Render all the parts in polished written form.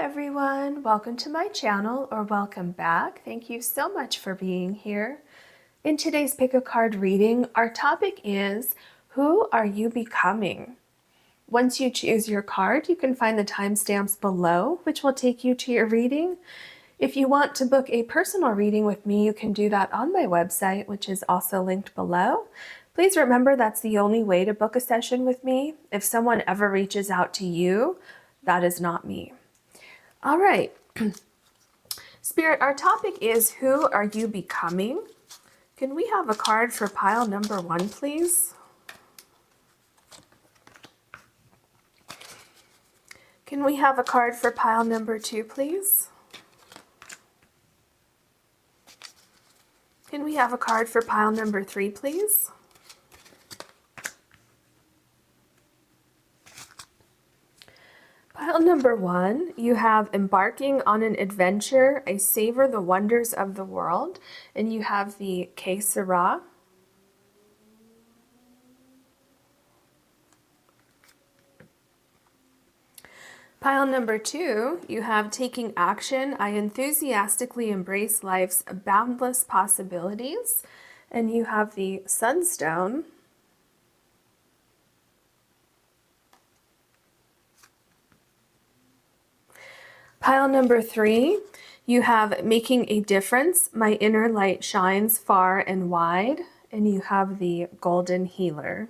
everyone, welcome to my channel, or welcome back. Thank you so much for being here. In today's pick a card reading, our topic is, who are you becoming? Once you choose your card, you can find the timestamps below, which will take you to your reading. If you want to book a personal reading with me, you can do that on my website, which is also linked below. Please remember that's the only way to book a session with me. If someone ever reaches out to you, that is not me. All right, Spirit, our topic is, who are you becoming? Can we have a card for pile number 1, please? Can we have a card for pile number 2, please? Can we have a card for pile number 3, please? Pile number 1, you have embarking on an adventure. I savor the wonders of the world. And you have the Sera. Pile number 2, you have taking action. I enthusiastically embrace life's boundless possibilities. And you have the Sunstone. Pile number 3, you have making a difference. My inner light shines far and wide. And you have the Golden Healer.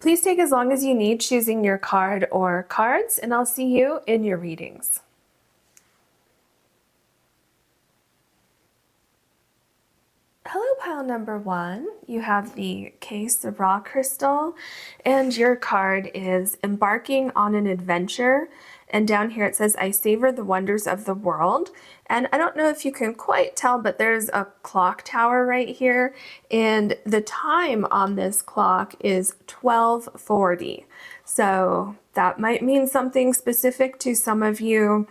Please take as long as you need choosing your card or cards, and I'll see you in your readings. Hello, pile number 1. You have the Sera crystal, and your card is embarking on an adventure. And down here it says, I savor the wonders of the world. And I don't know if you can quite tell, but there's a clock tower right here. And the time on this clock is 12:40. So that might mean something specific to some of you.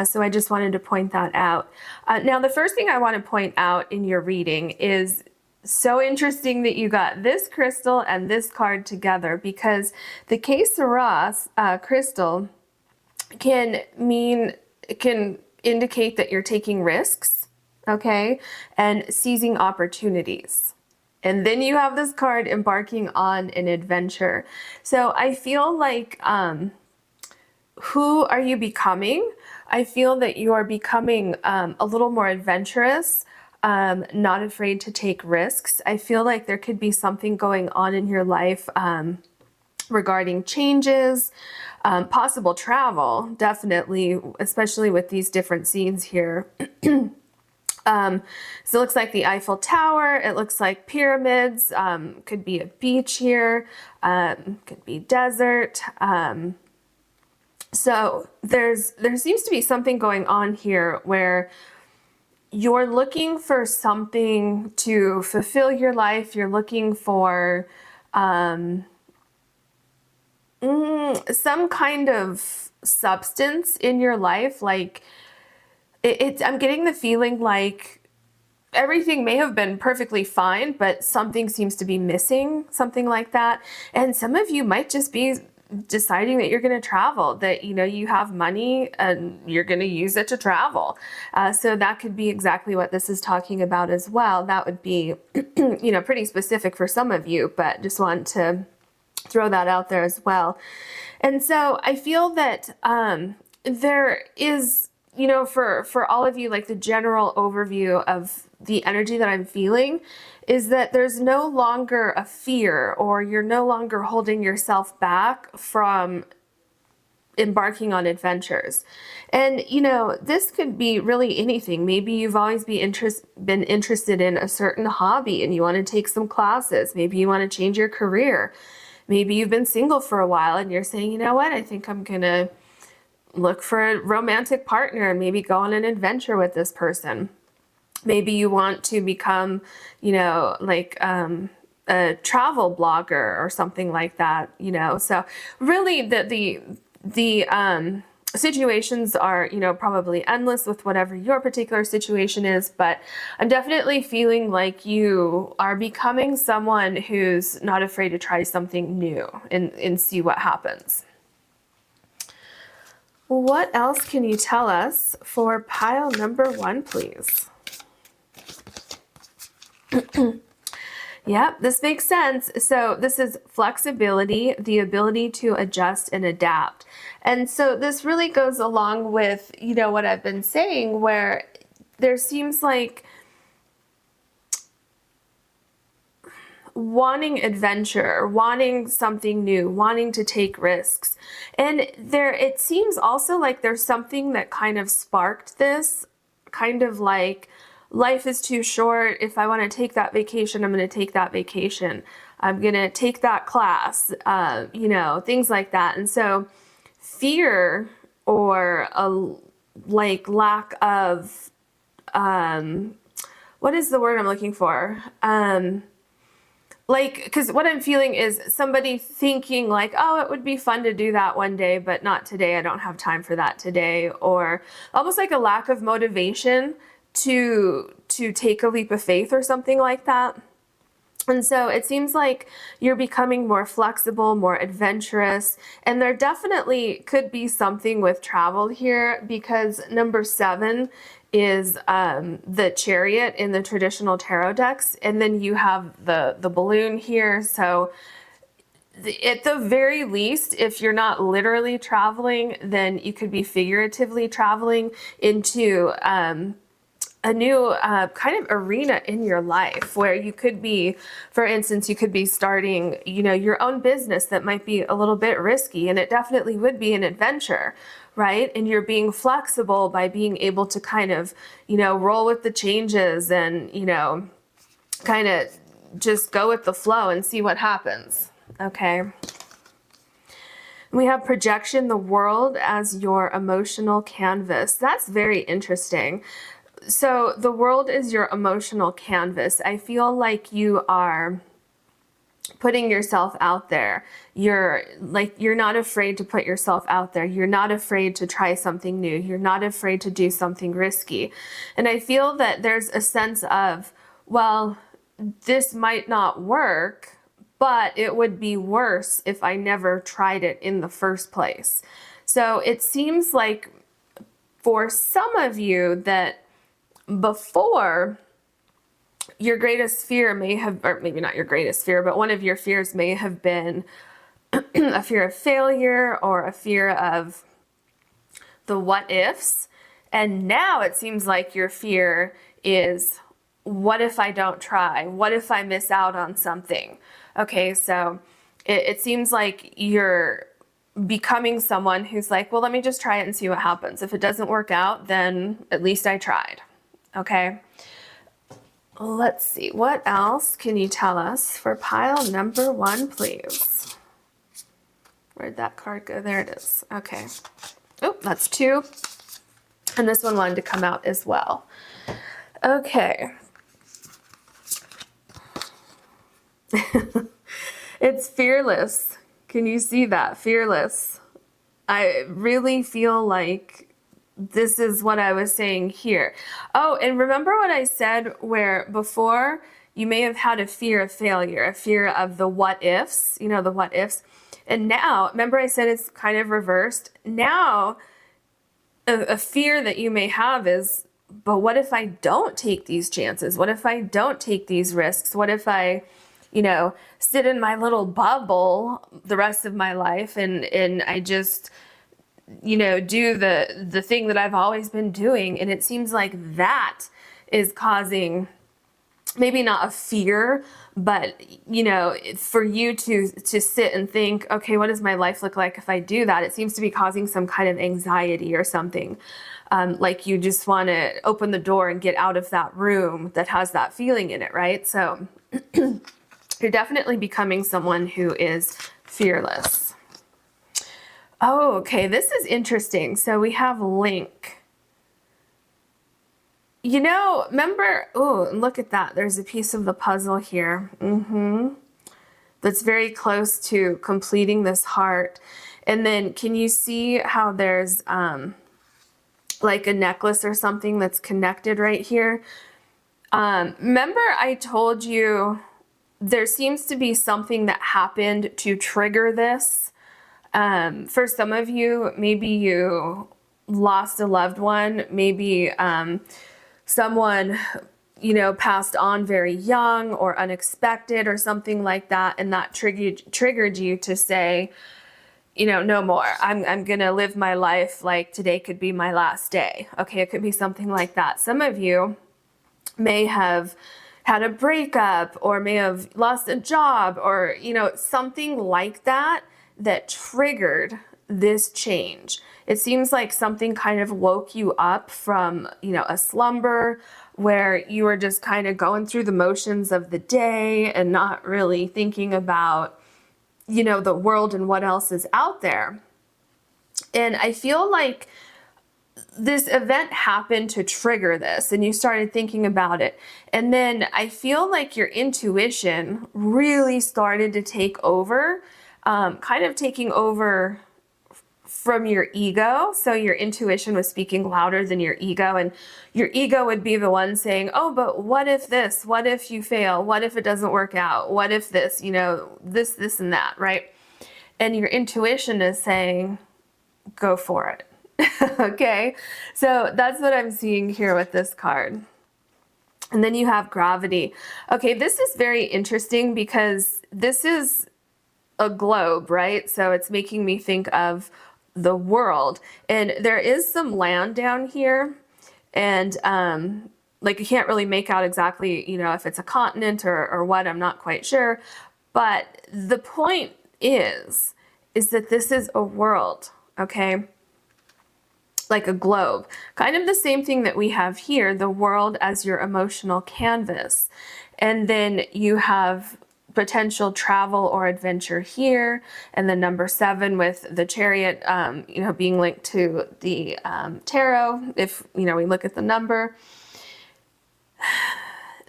So I just wanted to point that out. Now, the first thing I want to point out in your reading is so interesting that you got this crystal and this card together, because the Sera crystal can indicate that you're taking risks, okay, and seizing opportunities. And then you have this card embarking on an adventure. So I feel like, who are you becoming? I feel that you are becoming a little more adventurous, not afraid to take risks. I feel like there could be something going on in your life regarding changes, possible travel, definitely, especially with these different scenes here. So it looks like the Eiffel Tower, it looks like pyramids, could be a beach here, could be desert. So there seems to be something going on here where you're looking for something to fulfill your life. You're looking for some kind of substance in your life. Like I'm getting the feeling like everything may have been perfectly fine, but something seems to be missing, something like that. And some of you might just be deciding that you're going to travel, that, you know, you have money and you're going to use it to travel. So that could be exactly what this is talking about as well. That would be, you know, pretty specific for some of you, but just want to throw that out there as well. And so I feel that there is, you know, for all of you, like the general overview of the energy that I'm feeling is that there's no longer a fear, or you're no longer holding yourself back from embarking on adventures. And, you know, this could be really anything. Maybe you've always been interested in a certain hobby and you want to take some classes. Maybe you want to change your career. Maybe you've been single for a while and you're saying, you know what, I think I'm going to look for a romantic partner and maybe go on an adventure with this person. Maybe you want to become, you know, like a travel blogger or something like that, you know. So really the situations are, probably endless with whatever your particular situation is, but I'm definitely feeling like you are becoming someone who's not afraid to try something new and see what happens. What else can you tell us for pile number 1, please? Yep, this makes sense. So this is flexibility, the ability to adjust and adapt. And so this really goes along with, what I've been saying, where there seems like wanting adventure, wanting something new, wanting to take risks. And it seems also like there's something that kind of sparked this, kind of like, life is too short. If I want to take that vacation, I'm going to take that vacation. I'm going to take that class, things like that. And so fear or a lack of, what is the word I'm looking for? Because what I'm feeling is somebody thinking like, oh, it would be fun to do that one day, but not today. I don't have time for that today. Or almost like a lack of motivation to take a leap of faith or something like that. And so it seems like you're becoming more flexible, more adventurous, and there definitely could be something with travel here, because number 7 is the Chariot in the traditional tarot decks, and then you have the balloon here. So at the very least, if you're not literally traveling, then you could be figuratively traveling into a new kind of arena in your life, where you could be, for instance, you could be starting, your own business that might be a little bit risky, and it definitely would be an adventure, right? And you're being flexible by being able to kind of, roll with the changes and, kind of just go with the flow and see what happens. Okay. We have projection, the world as your emotional canvas. That's very interesting. So the world is your emotional canvas. I feel like you are putting yourself out there. You're not afraid to put yourself out there. You're not afraid to try something new. You're not afraid to do something risky. And I feel that there's a sense of, well, this might not work, but it would be worse if I never tried it in the first place. So it seems like for some of you that before, your greatest fear may have, or maybe not your greatest fear, but one of your fears may have been a fear of failure or a fear of the what ifs. And now it seems like your fear is, what if I don't try? What if I miss out on something? Okay, so it seems like you're becoming someone who's like, well, let me just try it and see what happens. If it doesn't work out, then at least I tried. Okay, let's see. What else can you tell us for pile number 1, please? Where'd that card go? There it is. Okay. Oh, that's 2. And this one wanted to come out as well. Okay. It's fearless. Can you see that? Fearless. I really feel like this is what I was saying here. Oh, and remember what I said where before you may have had a fear of failure, a fear of the what ifs, the what ifs. And now, remember I said it's kind of reversed. Now, a fear that you may have is, but what if I don't take these chances? What if I don't take these risks? What if I, sit in my little bubble the rest of my life and I just, do the thing that I've always been doing? And it seems like that is causing maybe not a fear, but, for you to sit and think, okay, what does my life look like if I do that? It seems to be causing some kind of anxiety or something. Like you just want to open the door and get out of that room that has that feeling in it, right? So you're definitely becoming someone who is fearless. Oh, okay, this is interesting. So we have Link. Remember, oh, look at that. There's a piece of the puzzle here. That's very close to completing this heart. And then can you see how there's like a necklace or something that's connected right here? Remember I told you there seems to be something that happened to trigger this. For some of you, maybe you lost a loved one, maybe someone, you know, passed on very young or unexpected or something like that, and that triggered you to say, you know, no more. I'm gonna live my life like today could be my last day. Okay, it could be something like that. Some of you may have had a breakup or may have lost a job or, you know, something like that that triggered this change. It seems like something kind of woke you up from, you know, a slumber where you were just kind of going through the motions of the day and not really thinking about, you know, the world and what else is out there. And I feel like this event happened to trigger this and you started thinking about it. And then I feel like your intuition really started to take over, kind of taking over from your ego. So your intuition was speaking louder than your ego, and your ego would be the one saying, oh, but what if this? What if you fail? What if it doesn't work out? What if this, you know, this and that, right? And your intuition is saying, go for it. Okay, so that's what I'm seeing here with this card. And then you have gravity. Okay, this is very interesting because this is a globe, right? So it's making me think of the world. And there is some land down here. And like you can't really make out exactly, you know, if it's a continent or what, I'm not quite sure. But the point is that this is a world, okay? Like a globe, kind of the same thing that we have here, the world as your emotional canvas. And then you have potential travel or adventure here. And then number 7 with the chariot, you know, being linked to the tarot, if, you know, we look at the number.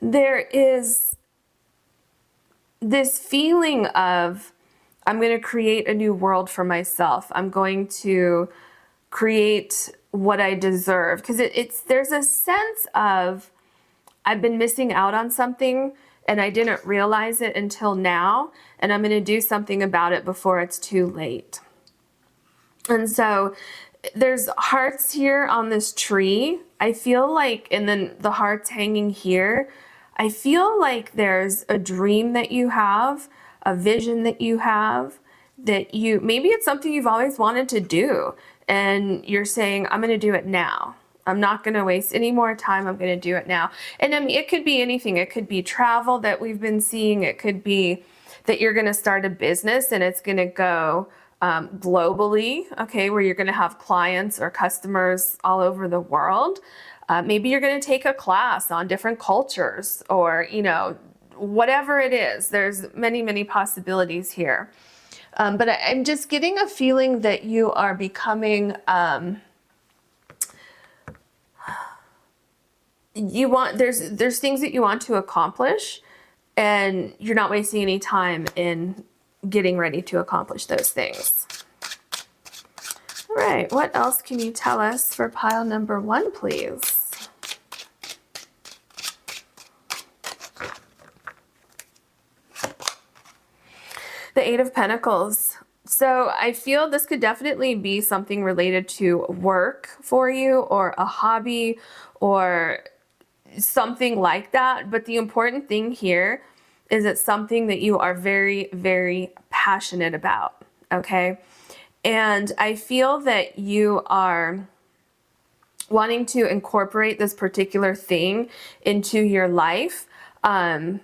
There is this feeling of, I'm going to create a new world for myself. I'm going to create what I deserve, because there's a sense of I've been missing out on something and I didn't realize it until now, and I'm going to do something about it before it's too late. And so there's hearts here on this tree. I feel like, and then the hearts hanging here, I feel like there's a dream that you have, a vision that you have, that you, maybe it's something you've always wanted to do. And you're saying, I'm going to do it now. I'm not going to waste any more time. I'm going to do it now. And I mean, it could be anything. It could be travel that we've been seeing. It could be that you're going to start a business and it's going to go globally, okay, where you're going to have clients or customers all over the world. Maybe you're going to take a class on different cultures, or, you know, whatever it is. There's many, many possibilities here. But I'm just getting a feeling that you are becoming, there's things that you want to accomplish, and you're not wasting any time in getting ready to accomplish those things. All right, what else can you tell us for pile number 1, please? The 8 of Pentacles. So I feel this could definitely be something related to work for you, or a hobby, or something like that. But the important thing here is it's something that you are very, very passionate about, okay? And I feel that you are wanting to incorporate this particular thing into your life, and,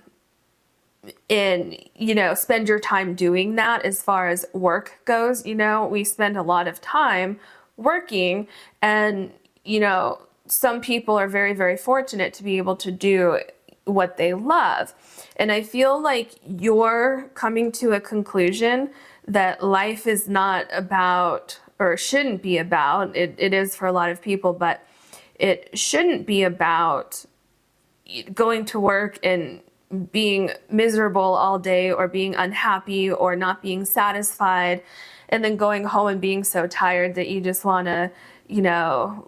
you know, spend your time doing that. As far as work goes, you know, we spend a lot of time working, and, you know, some people are very, very fortunate to be able to do what they love. And I feel like you're coming to a conclusion that life is not about, or shouldn't be about, it is for a lot of people, but it shouldn't be about going to work and being miserable all day or being unhappy or not being satisfied, and then going home and being so tired that you just want to,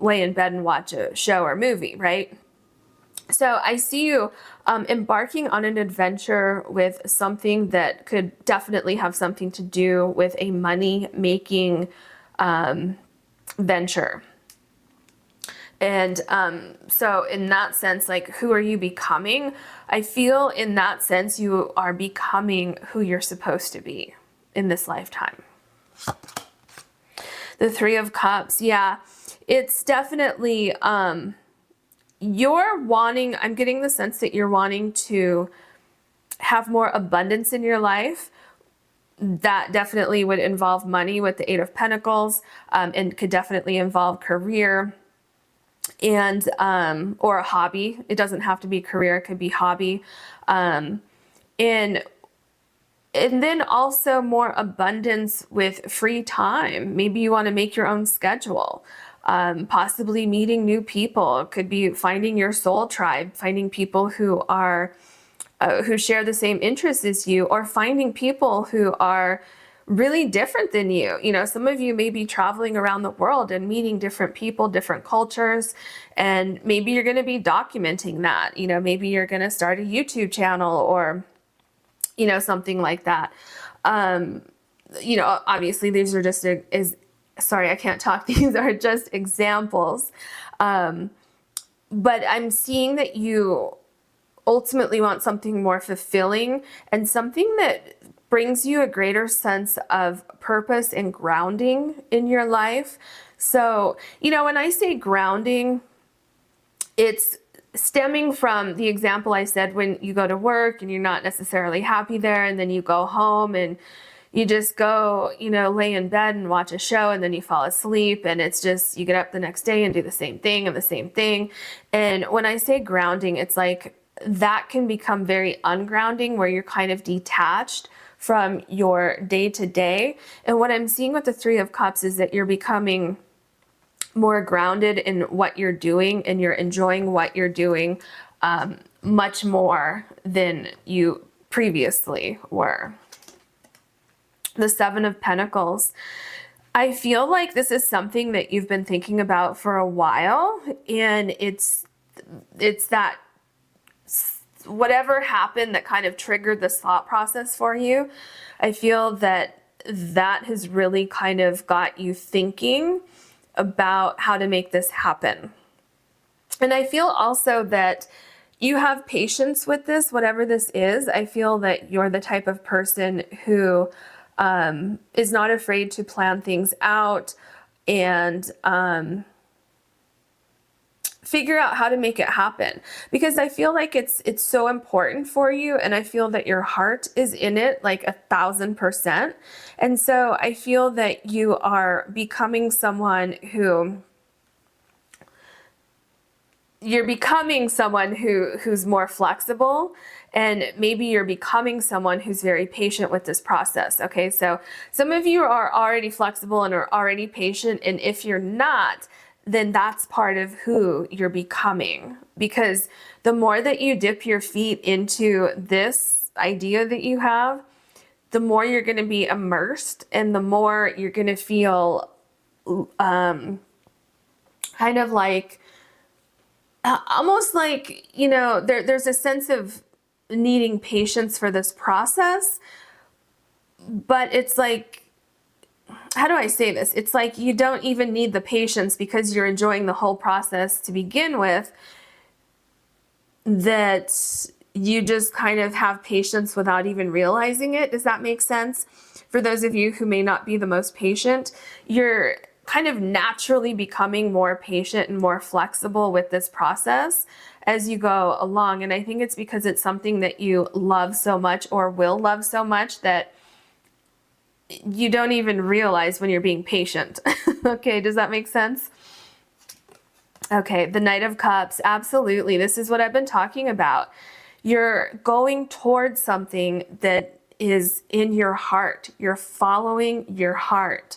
lay in bed and watch a show or movie, right? So I see you embarking on an adventure with something that could definitely have something to do with a money-making venture. And so in that sense, like, who are you becoming? I feel in that sense you are becoming who you're supposed to be in this lifetime. The Three of Cups, yeah. It's definitely, I'm getting the sense that you're wanting to have more abundance in your life. That definitely would involve money with the Eight of Pentacles, and could definitely involve career and or a hobby. It doesn't have to be career, it could be hobby. And then also more abundance with free time. Maybe you want to make your own schedule. Possibly meeting new people. It could be finding your soul tribe, finding people who are who share the same interests as you, or finding people who are really different than you. Some of you may be traveling around the world and meeting different people, different cultures, and maybe you're going to be documenting that. Maybe you're going to start a YouTube channel or, something like that. Obviously these are just, sorry, I can't talk. These are just examples. But I'm seeing that you ultimately want something more fulfilling and something that brings you a greater sense of purpose and grounding in your life. So, when I say grounding, it's stemming from the example I said, when you go to work and you're not necessarily happy there, and then you go home and you just go, lay in bed and watch a show, and then you fall asleep, and it's just, you get up the next day and do the same thing and the same thing. And when I say grounding, it's like that can become very ungrounding, where you're kind of detached from your day to day. And what I'm seeing with the Three of Cups is that you're becoming more grounded in what you're doing, and you're enjoying what you're doing much more than you previously were. The Seven of Pentacles. I feel like this is something that you've been thinking about for a while, and it's that whatever happened that kind of triggered this thought process for you. I feel that has really kind of got you thinking about how to make this happen. And I feel also that you have patience with this, whatever this is. I feel that you're the type of person who is not afraid to plan things out and figure out how to make it happen, because I feel like it's so important for you, and I feel that your heart is in it like 1,000%. And so I feel that you are becoming someone who's more flexible, and maybe you're becoming someone who's very patient with this process. Okay, so some of you are already flexible and are already patient, and if you're not, then that's part of who you're becoming. Because the more that you dip your feet into this idea that you have, the more you're going to be immersed, and the more you're going to feel kind of like, almost like, there's a sense of needing patience for this process. But it's like, how do I say this? It's like you don't even need the patience, because you're enjoying the whole process to begin with, that you just kind of have patience without even realizing it. Does that make sense? For those of you who may not be the most patient, you're kind of naturally becoming more patient and more flexible with this process as you go along. And I think it's because it's something that you love so much, or will love so much, that you don't even realize when you're being patient. Okay, does that make sense? Okay, the Knight of Cups, absolutely. This is what I've been talking about. You're going towards something that is in your heart. You're following your heart.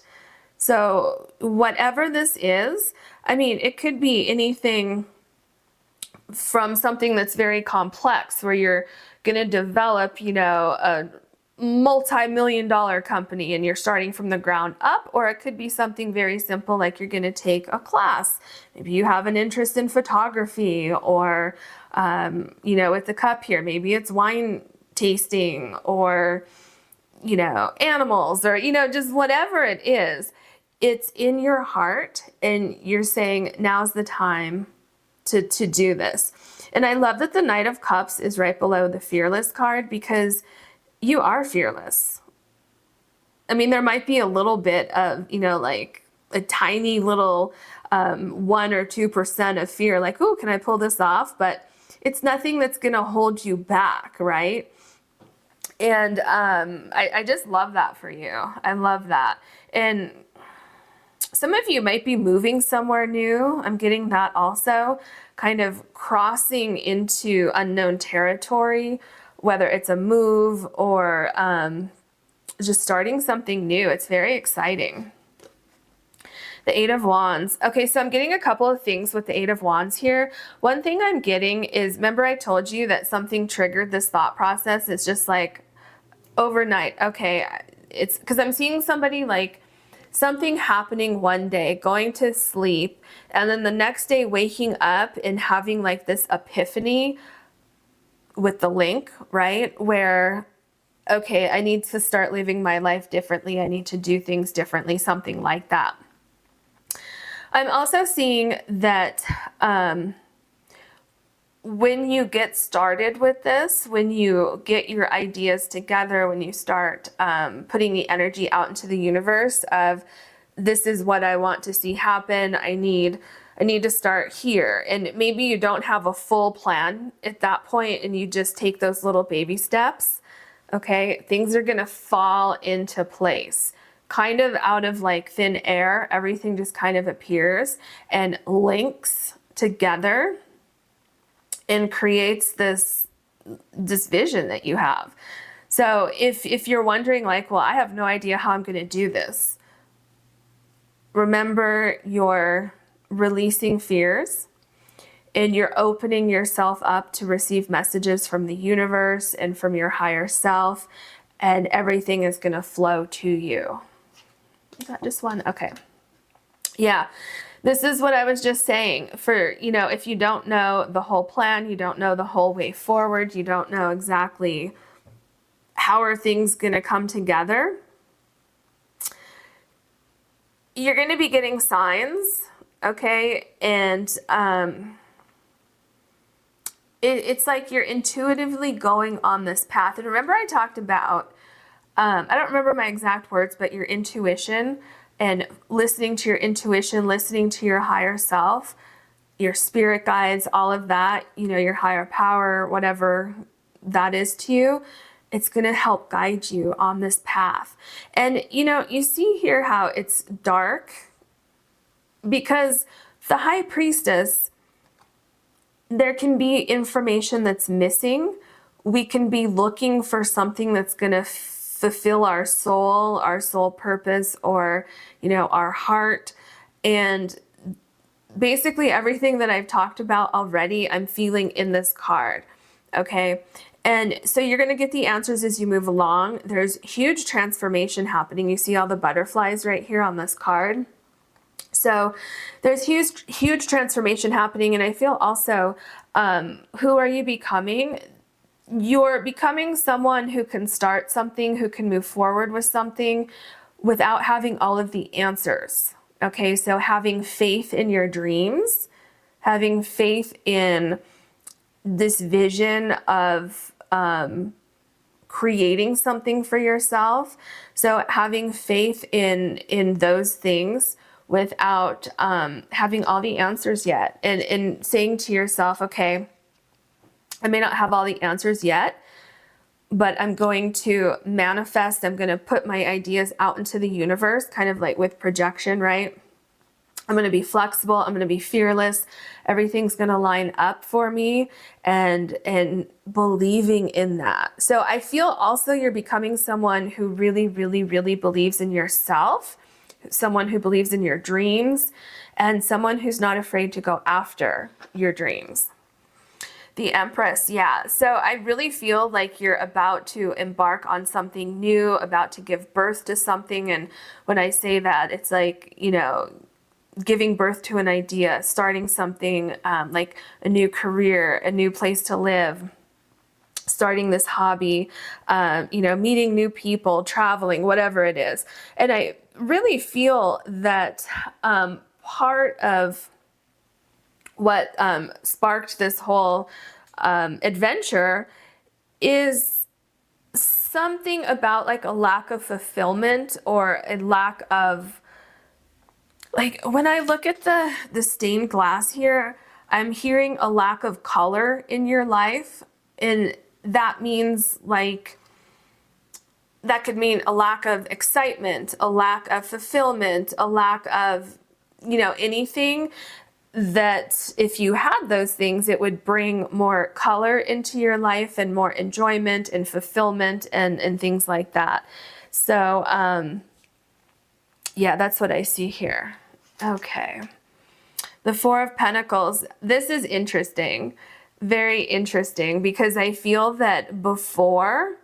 So whatever this is, I mean, it could be anything from something that's very complex, where you're going to develop, a multi-million-dollar company and you're starting from the ground up, or it could be something very simple like you're going to take a class. Maybe you have an interest in photography, or, with the cup here, maybe it's wine tasting, or, animals, or, just whatever it is. It's in your heart and you're saying, now's the time to do this. And I love that the Knight of Cups is right below the Fearless card, because you are fearless. I mean, there might be a little bit of, like a tiny little 1 or 2% of fear, like, oh, can I pull this off? But it's nothing that's going to hold you back, right? And I just love that for you. I love that. And some of you might be moving somewhere new. I'm getting that also, kind of crossing into unknown territory, whether it's a move or just starting something new. It's very exciting. The Eight of Wands. Okay, so I'm getting a couple of things with the Eight of Wands here. One thing I'm getting is, remember I told you that something triggered this thought process? It's just like overnight. Okay, it's because I'm seeing somebody like something happening one day, going to sleep, and then the next day waking up and having like this epiphany with the link, right? Where, okay, I need to start living my life differently. I need to do things differently, something like that. I'm also seeing that when you get started with this, when you get your ideas together, when you start putting the energy out into the universe of, this is what I want to see happen, I need to start here. And maybe you don't have a full plan at that point and you just take those little baby steps, okay? Things are gonna fall into place. Kind of out of like thin air, everything just kind of appears and links together and creates this vision that you have. So if you're wondering like, well, I have no idea how I'm gonna do this, remember you're releasing fears and you're opening yourself up to receive messages from the universe and from your higher self, and everything is gonna flow to you. Is that just one? Okay. Yeah. This is what I was just saying. For, if you don't know the whole plan, you don't know the whole way forward, you don't know exactly how are things going to come together, you're going to be getting signs, okay? And it's like you're intuitively going on this path. And remember I talked about, I don't remember my exact words, but your intuition, and listening to your intuition, listening to your higher self, your spirit guides, all of that, your higher power, whatever that is to you, it's going to help guide you on this path. And, you see here how it's dark, because the High Priestess, there can be information that's missing. We can be looking for something that's going to fulfill our soul purpose, or, our heart. And basically everything that I've talked about already, I'm feeling in this card. Okay. And so you're going to get the answers as you move along. There's huge transformation happening. You see all the butterflies right here on this card. So there's huge transformation happening. And I feel also, who are you becoming? You're becoming someone who can start something, who can move forward with something without having all of the answers. Okay, so having faith in your dreams, having faith in this vision of creating something for yourself. So having faith in those things without having all the answers yet, and saying to yourself, okay, I may not have all the answers yet, but I'm going to manifest. I'm going to put my ideas out into the universe, kind of like with projection, right? I'm going to be flexible. I'm going to be fearless. Everything's going to line up for me, and believing in that. So I feel also you're becoming someone who really, really, really believes in yourself, someone who believes in your dreams, and someone who's not afraid to go after your dreams. The Empress, yeah. So I really feel like you're about to embark on something new, about to give birth to something. And when I say that, it's like, giving birth to an idea, starting something, like a new career, a new place to live, starting this hobby, meeting new people, traveling, whatever it is. And I really feel that part of what sparked this whole adventure is something about like a lack of fulfillment, or a lack of, like, when I look at the stained glass here, I'm hearing a lack of color in your life. And that means, like, that could mean a lack of excitement, a lack of fulfillment, a lack of, anything that if you had those things, it would bring more color into your life and more enjoyment and fulfillment and things like that. So, yeah, that's what I see here. Okay. The Four of Pentacles. This is interesting. Very interesting, because I feel that before,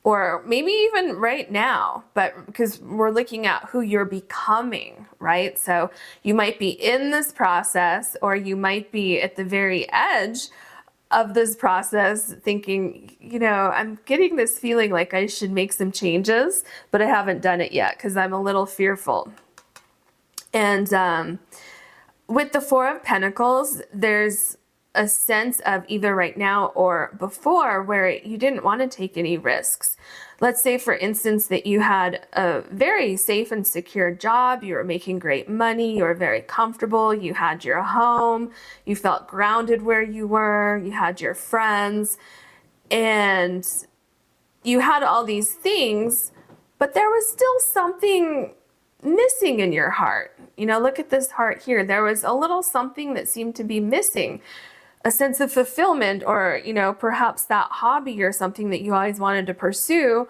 or maybe even right now, but because we're looking at who you're becoming, right? So you might be in this process, or you might be at the very edge of this process thinking, I'm getting this feeling like I should make some changes, but I haven't done it yet because I'm a little fearful. And with the Four of Pentacles, there's a sense of either right now or before where you didn't want to take any risks. Let's say, for instance, that you had a very safe and secure job, you were making great money, you were very comfortable, you had your home, you felt grounded where you were, you had your friends, and you had all these things, but there was still something missing in your heart. Look at this heart here. There was a little something that seemed to be missing. A sense of fulfillment, or, perhaps that hobby or something that you always wanted to pursue,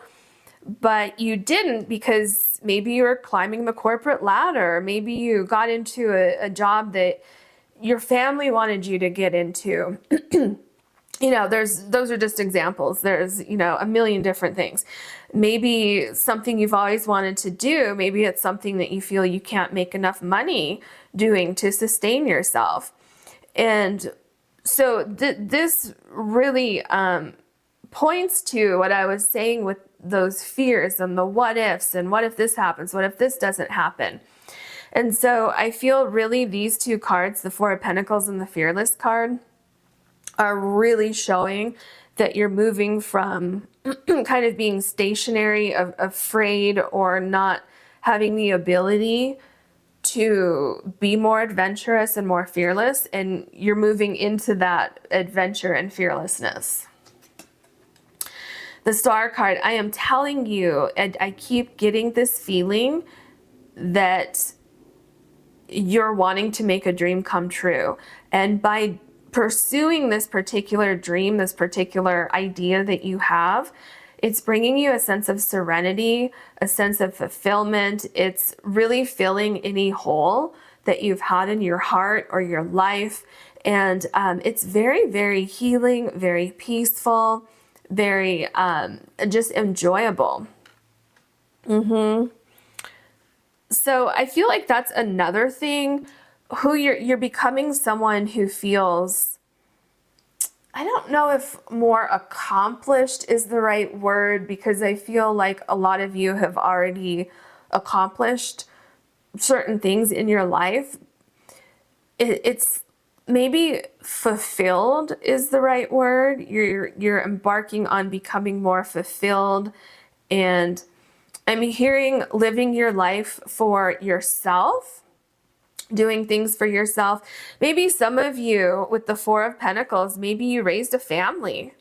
but you didn't because maybe you were climbing the corporate ladder. Maybe you got into a job that your family wanted you to get into. Those are just examples. There's, a million different things. Maybe something you've always wanted to do. Maybe it's something that you feel you can't make enough money doing to sustain yourself. And so this really points to what I was saying with those fears and the what ifs, and what if this happens? What if this doesn't happen? And so I feel really these two cards, the Four of Pentacles and the Fearless card, are really showing that you're moving from kind of being stationary, afraid, or not having the ability to be more adventurous and more fearless, and you're moving into that adventure and fearlessness. The Star card, I am telling you, and I keep getting this feeling that you're wanting to make a dream come true. And by pursuing this particular dream, this particular idea that you have, it's bringing you a sense of serenity, a sense of fulfillment. It's really filling any hole that you've had in your heart or your life. And it's very, very healing, very peaceful, very just enjoyable. So I feel like that's another thing, who you're becoming someone who feels, I don't know if more accomplished is the right word, because I feel like a lot of you have already accomplished certain things in your life. It's maybe fulfilled is the right word. You're embarking on becoming more fulfilled, and I'm hearing living your life for yourself, doing things for yourself. Maybe some of you with the Four of Pentacles, maybe you raised a family,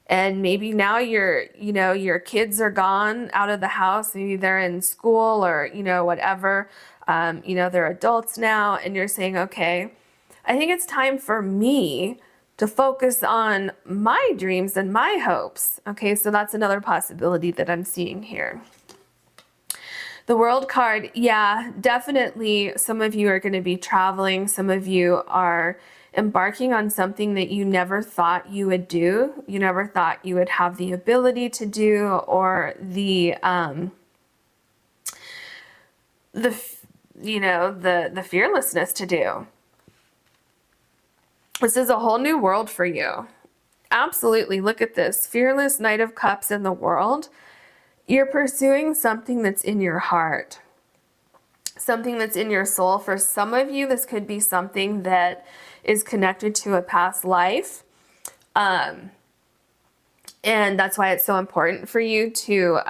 and maybe now your kids are gone out of the house. Maybe they're in school, or, whatever, they're adults now, and you're saying, okay, I think it's time for me to focus on my dreams and my hopes. Okay, so that's another possibility that I'm seeing here. The World card, yeah, definitely some of you are going to be traveling. Some of you are embarking on something that you never thought you would do, you never thought you would have the ability to do, or the fearlessness to do. This is a whole new world for you. Absolutely. Look at this. Fearless Knight of Cups in the world. You're pursuing something that's in your heart, something that's in your soul. For some of you, this could be something that is connected to a past life. And that's why it's so important for you to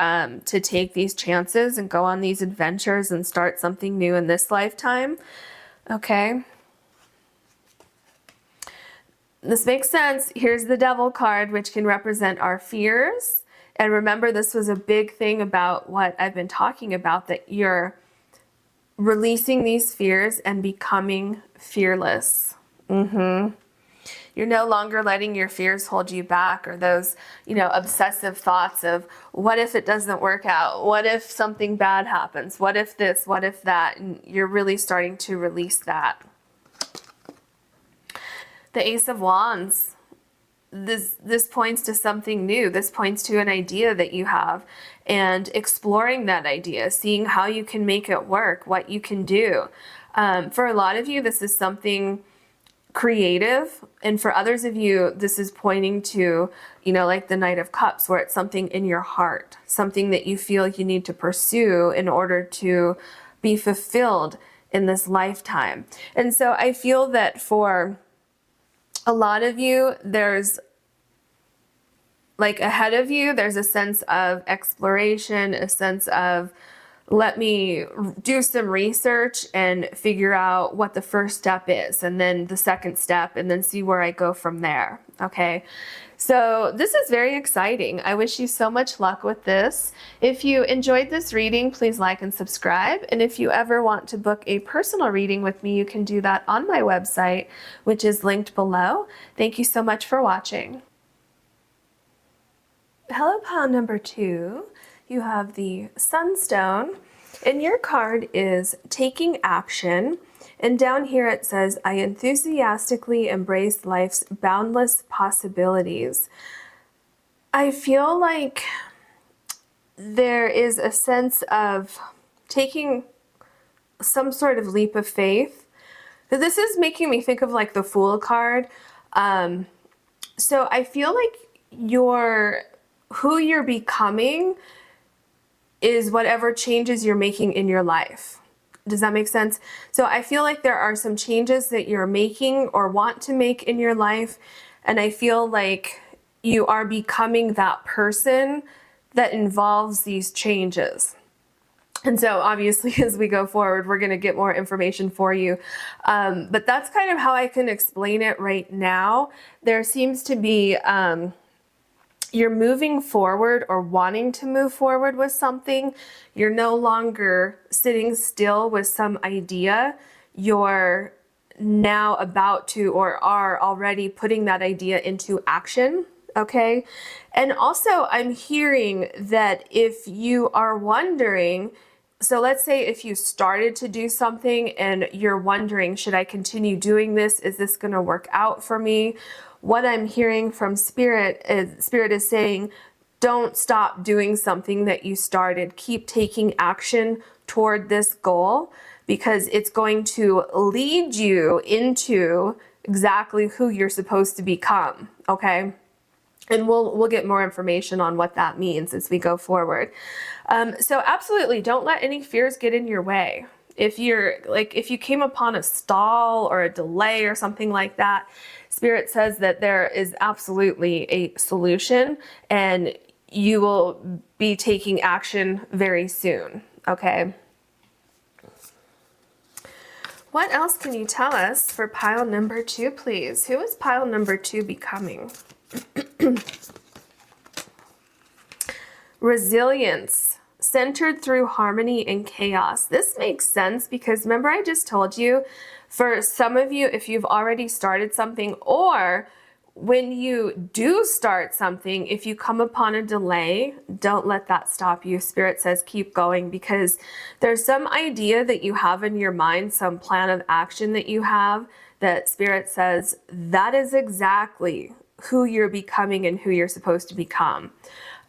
take these chances and go on these adventures and start something new in this lifetime. Okay. This makes sense. Here's the Devil card, which can represent our fears. And remember, this was a big thing about what I've been talking about, that you're releasing these fears and becoming fearless. You're no longer letting your fears hold you back, or those, obsessive thoughts of what if it doesn't work out? What if something bad happens? What if this? What if that? And you're really starting to release that. The Ace of Wands. This points to something new. This points to an idea that you have, and exploring that idea, seeing how you can make it work, what you can do. For a lot of you, this is something creative, and for others of you, this is pointing to, like the Knight of Cups, where it's something in your heart, something that you feel you need to pursue in order to be fulfilled in this lifetime. And so I feel that for a lot of you, there's ahead of you, there's a sense of exploration, a sense of, let me do some research and figure out what the first step is, and then the second step, and then see where I go from there. Okay. So this is very exciting. I wish you so much luck with this. If you enjoyed this reading, please like and subscribe. And if you ever want to book a personal reading with me, you can do that on my website, which is linked below. Thank you so much for watching. Hello, pile number 2. You have the Sunstone, and your card is taking action. And down here it says, I enthusiastically embrace life's boundless possibilities. I feel like there is a sense of taking some sort of leap of faith. This is making me think of like the Fool card. So I feel like who you're becoming is whatever changes you're making in your life. Does that make sense? So I feel like there are some changes that you're making or want to make in your life, and I feel like you are becoming that person that involves these changes. And so obviously as we go forward, we're going to get more information for you. But that's kind of how I can explain it right now. There seems to be you're moving forward or wanting to move forward with something. You're no longer sitting still with some idea. You're now about to, or are already putting that idea into action. Okay. And also I'm hearing that if you are wondering, so let's say if you started to do something and you're wondering, should I continue doing this? Is this going to work out for me? What I'm hearing from Spirit is saying, don't stop doing something that you started. Keep taking action toward this goal, because it's going to lead you into exactly who you're supposed to become. Okay. And we'll get more information on what that means as we go forward. So absolutely don't let any fears get in your way. If you came upon a stall or a delay or something like that, Spirit says that there is absolutely a solution, and you will be taking action very soon. Okay. What else can you tell us for pile number 2, please? Who is pile number 2 becoming? Resilience, centered through harmony and chaos. This makes sense because remember I just told you, for some of you, if you've already started something, or when you do start something, if you come upon a delay, don't let that stop you. Spirit says keep going, because there's some idea that you have in your mind, some plan of action that you have that Spirit says that is exactly who you're becoming and who you're supposed to become.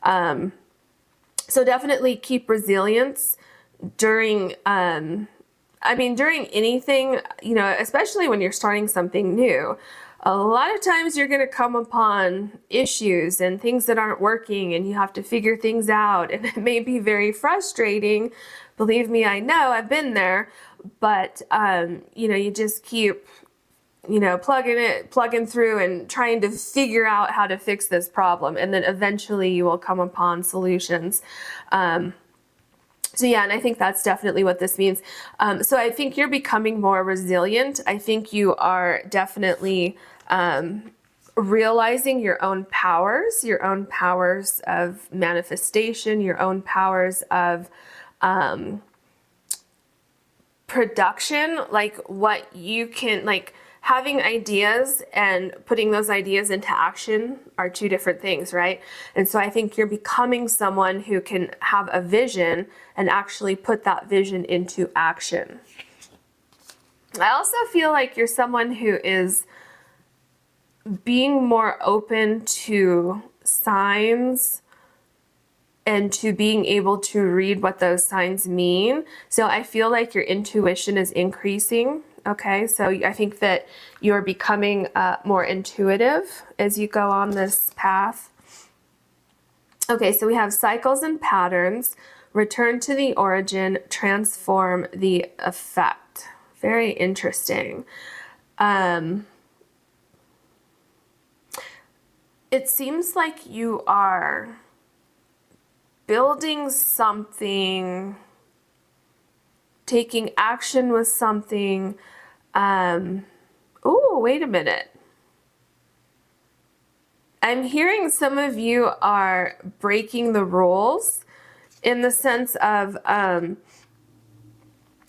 So definitely keep resilience during, during anything, especially when you're starting something new. A lot of times you're going to come upon issues and things that aren't working, and you have to figure things out, and it may be very frustrating. Believe me, I know, I've been there, but you just keep plugging through and trying to figure out how to fix this problem, and then eventually you will come upon solutions. So yeah, and I think that's definitely what this means. So I think you're becoming more resilient. I think you are definitely realizing your own powers of manifestation, your own powers of production, like what you can, like having ideas and putting those ideas into action are two different things, right? And so I think you're becoming someone who can have a vision and actually put that vision into action. I also feel like you're someone who is being more open to signs and to being able to read what those signs mean. So I feel like your intuition is increasing. Okay, so I think that you're becoming more intuitive as you go on this path. Okay, so we have cycles and patterns, return to the origin, transform the effect. Very interesting. It seems like you are building something, taking action with something. Oh, wait a minute. I'm hearing some of you are breaking the rules in the sense of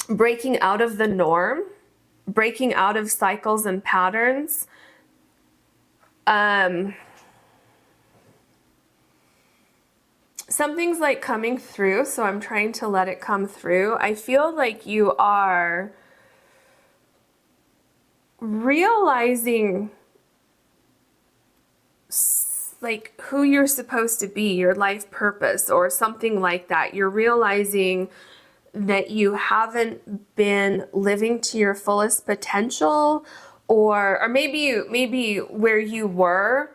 breaking out of the norm, breaking out of cycles and patterns. Something's like coming through, so I'm trying to let it come through. I feel like you are realizing like who you're supposed to be, your life purpose or something like that. You're realizing that you haven't been living to your fullest potential, or maybe where you were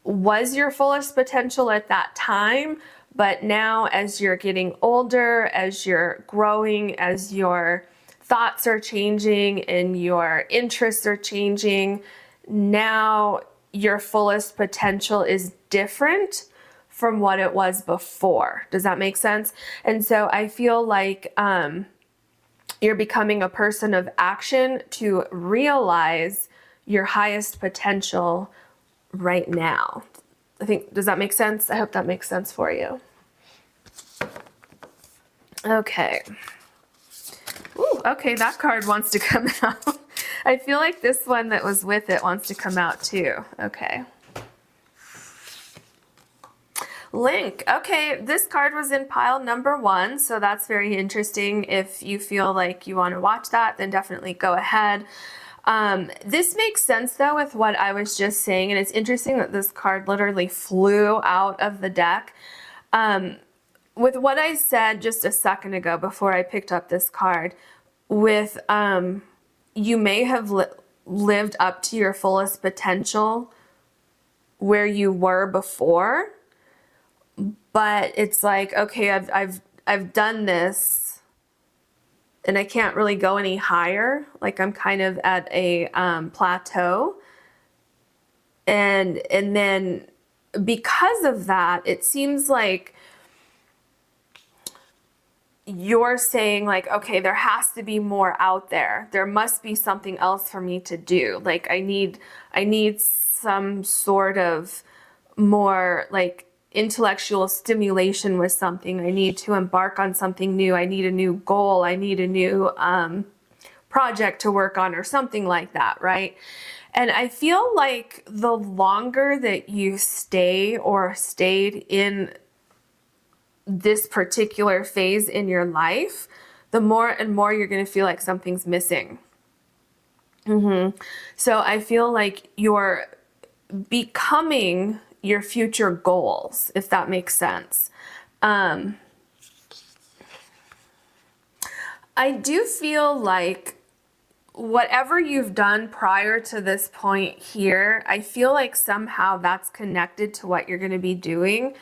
was your fullest potential at that time, but now as you're getting older, as you're growing, as your thoughts are changing and your interests are changing, now your fullest potential is different from what it was before. Does that make sense? And so I feel like you're becoming a person of action to realize your highest potential right now. Does that make sense? I hope that makes sense for you. Okay. Ooh, okay, that card wants to come out. I feel like this one that was with it wants to come out too. Okay. Link. Okay, this card was in pile number 1, so that's very interesting. If you feel like you want to watch that, then definitely go ahead. This makes sense though with what I was just saying, and it's interesting that this card literally flew out of the deck. With what I said just a second ago before I picked up this card, with you may have lived up to your fullest potential where you were before, but it's like, okay, I've done this and I can't really go any higher. Like I'm kind of at a plateau. And then because of that, it seems like you're saying like, okay, there has to be more out there. There must be something else for me to do. Like I need some sort of more like intellectual stimulation with something. I need to embark on something new. I need a new goal. I need a new project to work on or something like that, right? And I feel like the longer that you stay or stayed in this particular phase in your life, the more and more you're going to feel like something's missing. So I feel like you're becoming your future goals, if that makes sense. I do feel like whatever you've done prior to this point here, I feel like somehow that's connected to what you're going to be doing.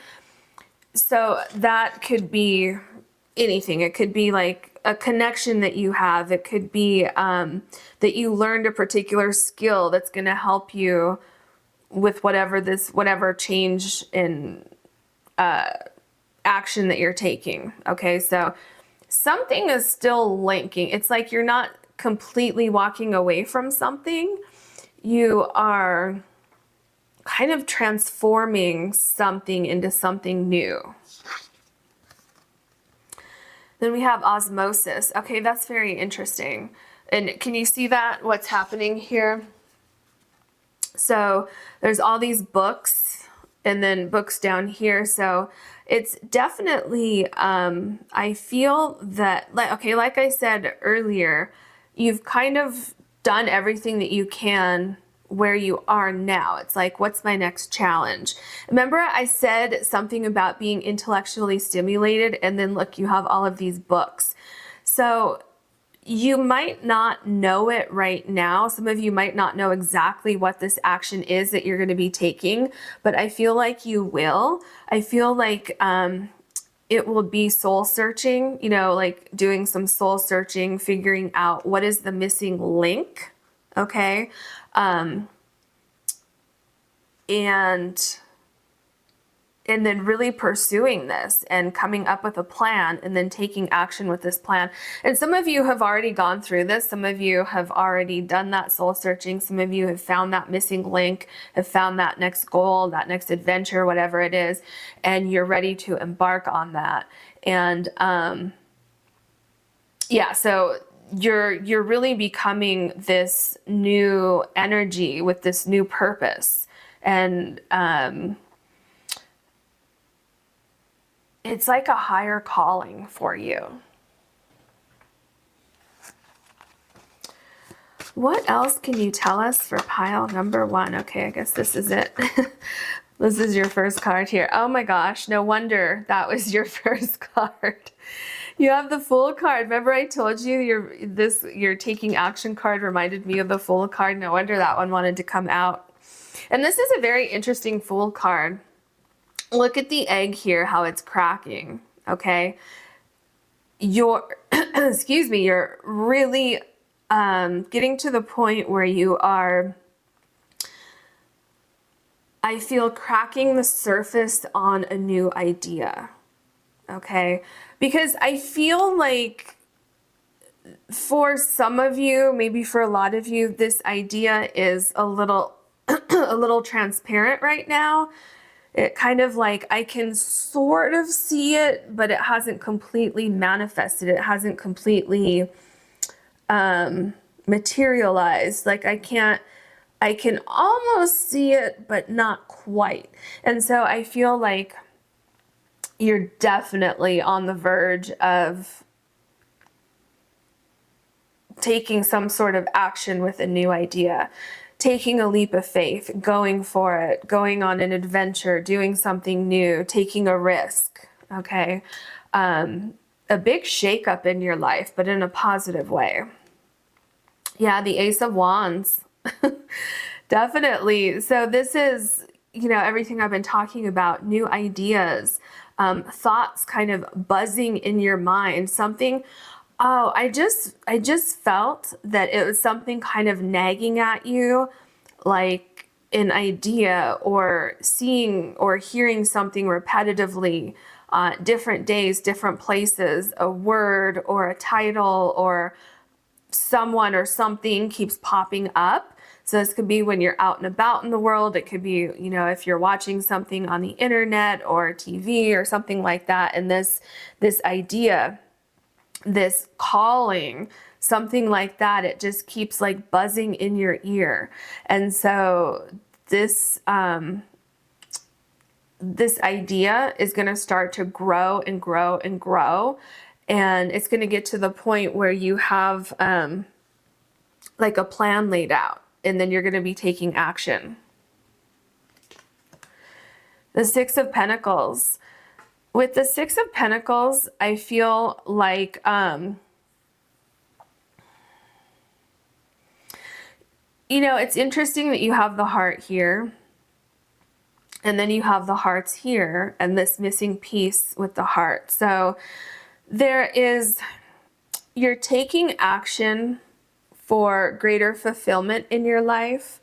So that could be anything. It could be like a connection that you have. It could be that you learned a particular skill that's going to help you with whatever change in action that you're taking. Okay, so something is still linking. It's like you're not completely walking away from something. You are kind of transforming something into something new. Then we have osmosis. Okay, that's very interesting. And can you see that, what's happening here? So there's all these books and then books down here. So it's definitely, I feel that, like I said earlier, you've kind of done everything that you can where you are now. It's like, what's my next challenge? Remember I said something about being intellectually stimulated, and then look, you have all of these books. So you might not know it right now. Some of you might not know exactly what this action is that you're going to be taking, but I feel like you will. I feel like it will be soul searching, like doing some soul searching, figuring out what is the missing link. Okay. And then really pursuing this and coming up with a plan and then taking action with this plan. And some of you have already gone through this. Some of you have already done that soul searching. Some of you have found that missing link, have found that next goal, that next adventure, whatever it is, and you're ready to embark on that. And yeah, so you're really becoming this new energy with this new purpose. And it's like a higher calling for you. What else can you tell us for pile number 1? Okay, I guess this is it. This is your first card here. Oh my gosh, no wonder that was your first card. You have the Fool card. Remember I told you your taking action card reminded me of the Fool card. No wonder that one wanted to come out. And this is a very interesting Fool card. Look at the egg here, how it's cracking, okay? Excuse me, you're really getting to the point where you are, I feel, cracking the surface on a new idea, okay? Because I feel like for some of you, maybe for a lot of you, this idea is a little, a little transparent right now. It kind of like, I can sort of see it, but it hasn't completely manifested. It hasn't completely materialized. Like I can almost see it, but not quite. And so I feel like you're definitely on the verge of taking some sort of action with a new idea. Taking a leap of faith, going for it, going on an adventure, doing something new, taking a risk, okay? A big shakeup in your life, but in a positive way. Yeah, the Ace of Wands. Definitely. So this is, everything I've been talking about, new ideas, thoughts kind of buzzing in your mind, something. Oh, I just felt that it was something kind of nagging at you, like an idea or seeing or hearing something repetitively, different days, different places, a word or a title or someone or something keeps popping up. So this could be when you're out and about in the world. It could be, if you're watching something on the internet or TV or something like that. And this idea, this calling, something like that, it just keeps like buzzing in your ear. And so this this idea is going to start to grow and grow and grow, and it's going to get to the point where you have like a plan laid out, and then you're going to be taking action. The Six of Pentacles. With the Six of Pentacles, I feel like you know, it's interesting that you have the heart here, and then you have the hearts here, and this missing piece with the heart. So there is, you're taking action for greater fulfillment in your life.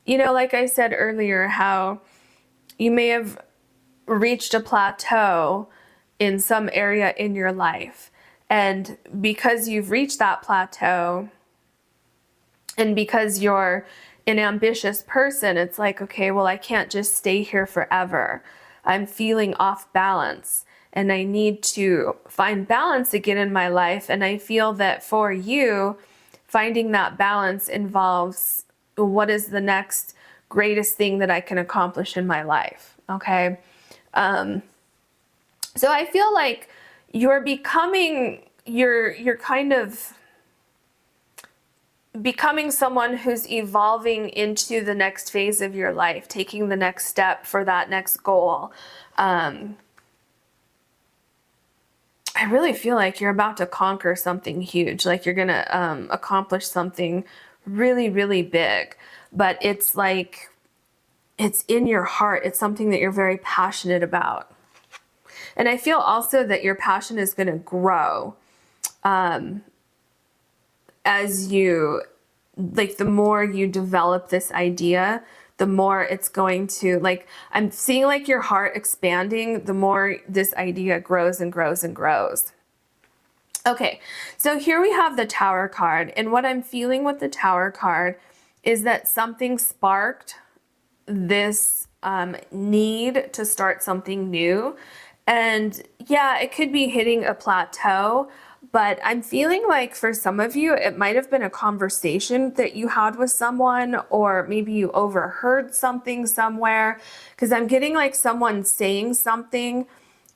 You know, like I said earlier, how you may have reached a plateau in some area in your life. And because you've reached that plateau, and because you're an ambitious person, it's like, okay, well, I can't just stay here forever. I'm feeling off balance, and I need to find balance again in my life. And I feel that for you, finding that balance involves, what is the next greatest thing that I can accomplish in my life? Okay. So I feel like you're becoming, you're kind of becoming someone who's evolving into the next phase of your life, taking the next step for that next goal. I really feel like you're about to conquer something huge, like you're going to accomplish something really, really big. But it's like, it's in your heart. It's something that you're very passionate about. And I feel also that your passion is going to grow as you, like, the more you develop this idea, the more it's going to, like, I'm seeing like your heart expanding, the more this idea grows and grows and grows. Okay, so here we have the Tower card. And what I'm feeling with the Tower card is that something sparked this need to start something new. And yeah, it could be hitting a plateau, but I'm feeling like for some of you, it might have been a conversation that you had with someone, or maybe you overheard something somewhere, because I'm getting like someone saying something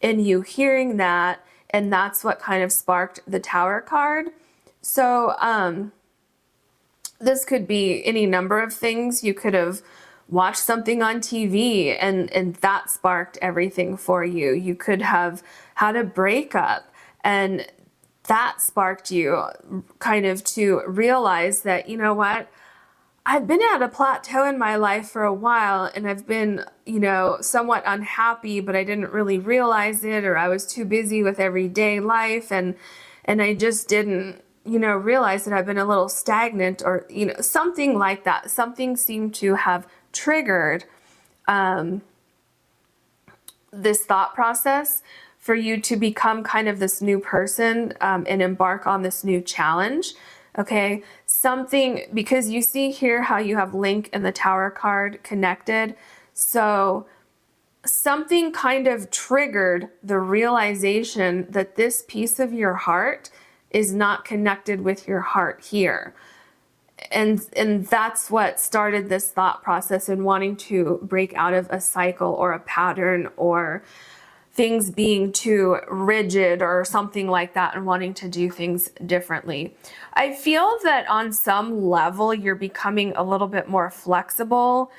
and you hearing that, and that's what kind of sparked the Tower card. So this could be any number of things. You could have watched something on TV and that sparked everything for you. You could have had a breakup and that sparked you kind of to realize that, you know what, I've been at a plateau in my life for a while, and I've been, you know, somewhat unhappy, but I didn't really realize it, or I was too busy with everyday life, and I just didn't, you know, realize that I've been a little stagnant, or, you know, something like that. Something seemed to have triggered this thought process for you to become kind of this new person and embark on this new challenge. Okay, something, because you see here how you have Link and the Tower card connected. So something kind of triggered the realization that this piece of your heart is not connected with your heart here. And that's what started this thought process and wanting to break out of a cycle or a pattern, or things being too rigid or something like that, and wanting to do things differently. I feel that on some level you're becoming a little bit more flexible,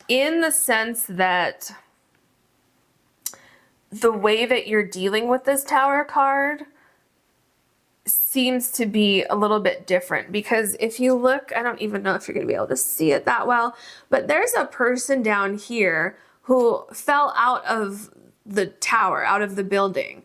in the sense that the way that you're dealing with this Tower card seems to be a little bit different. Because if you look, I don't even know if you're going to be able to see it that well, but there's a person down here who fell out of the tower, out of the building.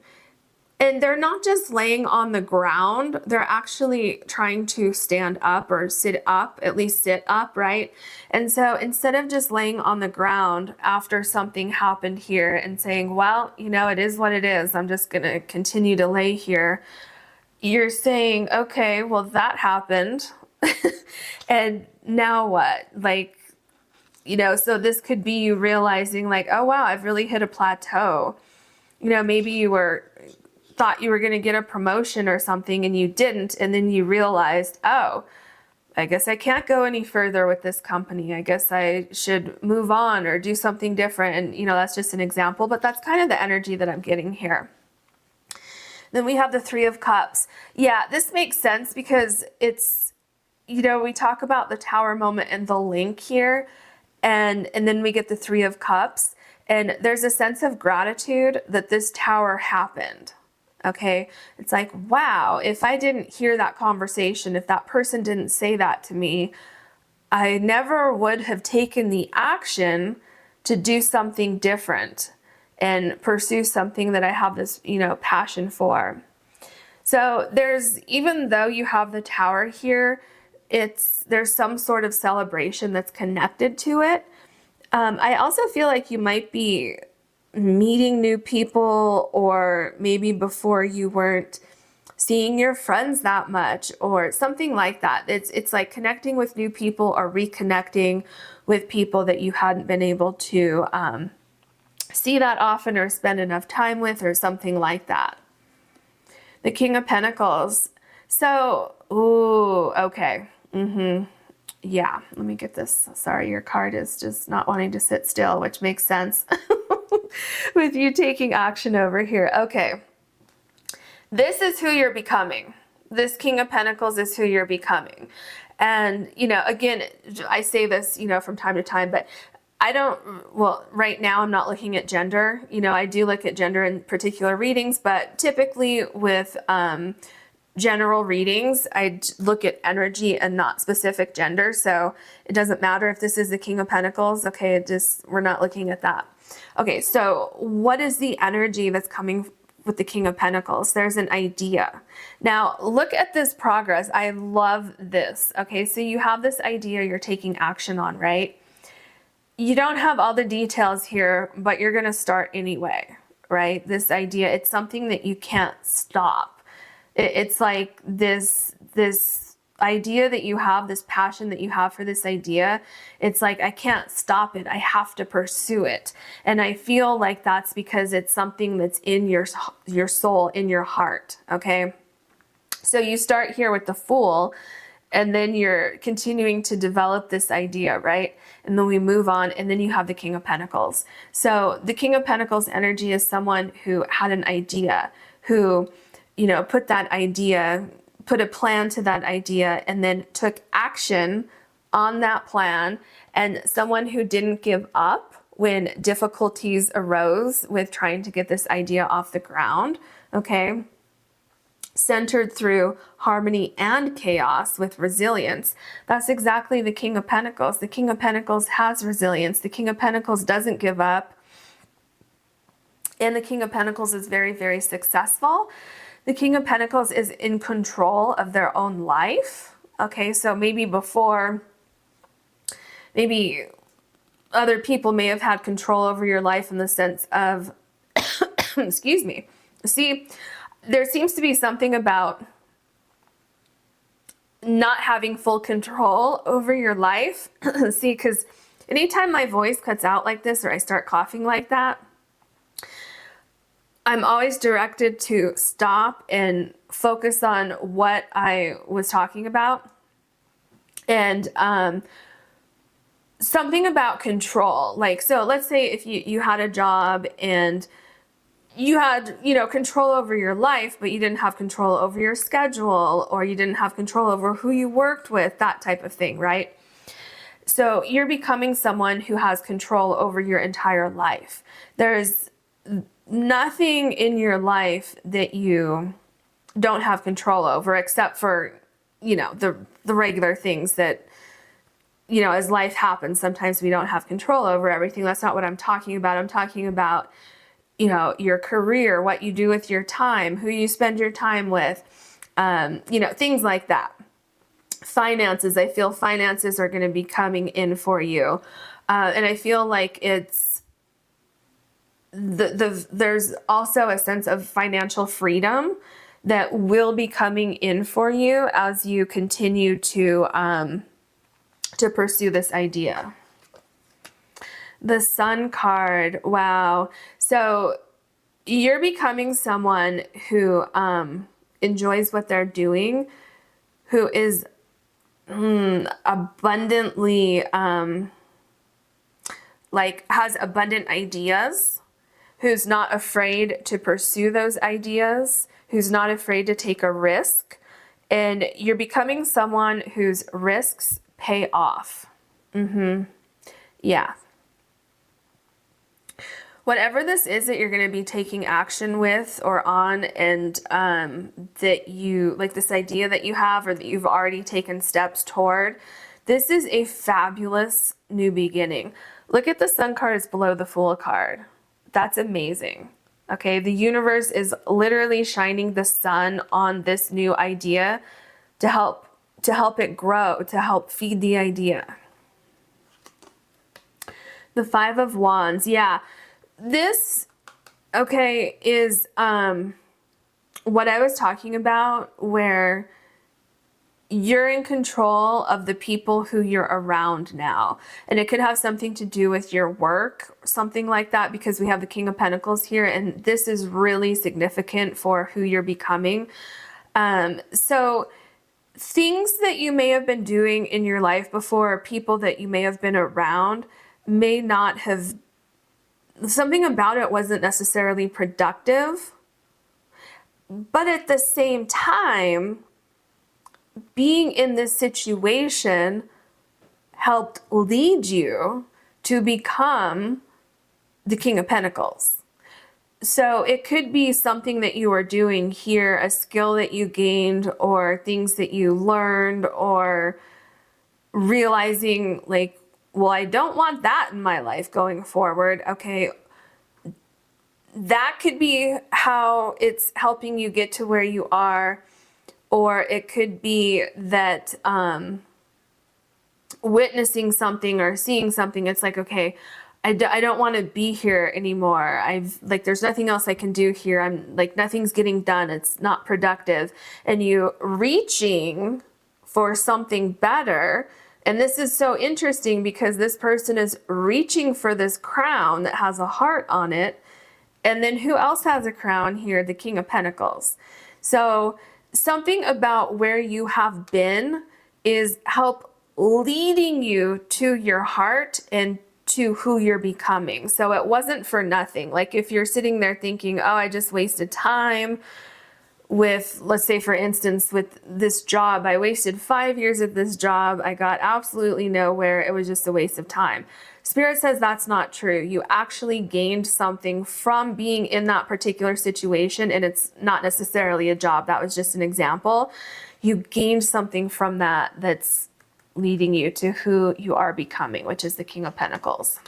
And they're not just laying on the ground, they're actually trying to stand up or sit up, at least sit up, right? And so instead of just laying on the ground after something happened here and saying, well, you know, it is what it is, I'm just going to continue to lay here, you're saying, okay, well, that happened. And now what? Like, you know, so this could be you realizing like, oh, wow, I've really hit a plateau. You know, maybe you thought you were going to get a promotion or something and you didn't. And then you realized, oh, I guess I can't go any further with this company. I guess I should move on or do something different. And, you know, that's just an example, but that's kind of the energy that I'm getting here. Then we have the Three of Cups. Yeah, this makes sense because it's we talk about the Tower moment and the link here, and then we get the Three of Cups, and there's a sense of gratitude that this tower happened. Okay, it's like, wow, if I didn't hear that conversation, if that person didn't say that to me, I never would have taken the action to do something different and pursue something that I have this, passion for. So even though you have the Tower here, there's some sort of celebration that's connected to it. I also feel like you might be meeting new people, or maybe before you weren't seeing your friends that much or something like that. It's like connecting with new people or reconnecting with people that you hadn't been able to see that often or spend enough time with, or something like that. The King of Pentacles. So, ooh, okay. Yeah, let me get this. Sorry, your card is just not wanting to sit still, which makes sense with you taking action over here. Okay. This is who you're becoming. This King of Pentacles is who you're becoming. And, again, I say this, from time to time, but right now I'm not looking at gender. I do look at gender in particular readings, but typically with general readings, I look at energy and not specific gender. So it doesn't matter if this is the King of Pentacles. Okay, we're not looking at that. Okay, so what is the energy that's coming with the King of Pentacles? There's an idea. Now, look at this progress. I love this. Okay, so you have this idea you're taking action on, right? You don't have all the details here, but you're going to start anyway, right? This idea, it's something that you can't stop. It's like this idea that you have, this passion that you have for this idea. It's like, I can't stop it. I have to pursue it. And I feel like that's because it's something that's in your soul, in your heart. Okay. So you start here with the Fool, and then you're continuing to develop this idea, right? And then we move on, and then you have the King of Pentacles. So the King of Pentacles energy is someone who had an idea, who, put a plan to that idea, and then took action on that plan, and someone who didn't give up when difficulties arose with trying to get this idea off the ground, okay? Centered through harmony and chaos with resilience. That's exactly the King of Pentacles. The King of Pentacles has resilience. The King of Pentacles doesn't give up. And the King of Pentacles is very, very successful. The King of Pentacles is in control of their own life. Okay, so maybe other people may have had control over your life in the sense of, excuse me. See, there seems to be something about not having full control over your life. See, because anytime my voice cuts out like this or I start coughing like that, I'm always directed to stop and focus on what I was talking about. And something about control. Like, so let's say if you had a job and you had, control over your life, but you didn't have control over your schedule, or you didn't have control over who you worked with, that type of thing, right? So you're becoming someone who has control over your entire life. There's nothing in your life that you don't have control over, except for, the regular things that, as life happens, sometimes we don't have control over everything. That's not what I'm talking about. I'm talking about, your career, what you do with your time, who you spend your time with, things like that. Finances, I feel finances are going to be coming in for you. And I feel like it's, there's also a sense of financial freedom that will be coming in for you as you continue to pursue this idea. The Sun card. Wow. So you're becoming someone who enjoys what they're doing, who is abundantly has abundant ideas, who's not afraid to pursue those ideas, who's not afraid to take a risk, And you're becoming someone whose risks pay off. Yeah. Whatever this is that you're going to be taking action with or on, and that you, like this idea that you have or that you've already taken steps toward, this is a fabulous new beginning. Look at the Sun cards below the Fool card. That's amazing. Okay, the universe is literally shining the sun on this new idea to help it grow, to help feed the idea. The Five of Wands. Yeah. This, okay, is what I was talking about, where you're in control of the people who you're around now. And it could have something to do with your work, something like that, because we have the King of Pentacles here, and this is really significant for who you're becoming. So things that you may have been doing in your life before, or people that you may have been around, may not have, something about it wasn't necessarily productive, but at the same time, being in this situation helped lead you to become the King of Pentacles. So it could be something that you are doing here, a skill that you gained, or things that you learned, or realizing like, well, I don't want that in my life going forward. Okay, that could be how it's helping you get to where you are. Or it could be that witnessing something or seeing something, it's like, okay, I don't want to be here anymore. There's nothing else I can do here. I'm like, nothing's getting done. It's not productive. And you reaching for something better. And this is so interesting because this person is reaching for this crown that has a heart on it. And then who else has a crown here? The King of Pentacles. So something about where you have been is help leading you to your heart and to who you're becoming. So it wasn't for nothing. Like if you're sitting there thinking, oh, I just wasted time with, let's say for instance, with this job, I wasted 5 years at this job. I got absolutely nowhere. It was just a waste of time. Spirit says that's not true. You actually gained something from being in that particular situation, and it's not necessarily a job. That was just an example. You gained something from that that's leading you to who you are becoming, which is the King of Pentacles.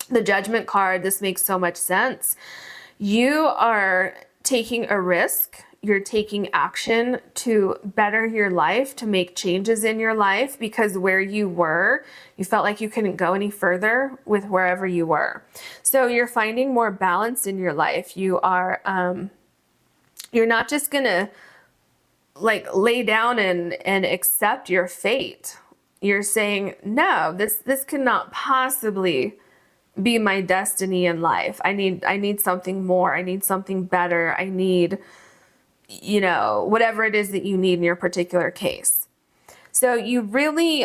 The Judgment card, this makes so much sense. You are taking a risk. You're taking action to better your life, to make changes in your life, because where you were, you felt like you couldn't go any further with wherever you were. So you're finding more balance in your life. You are, you're not just gonna like lay down and accept your fate. You're saying, no, this cannot possibly be my destiny in life. I need something more. I need something better. I need, you know, whatever it is that you need in your particular case. So you really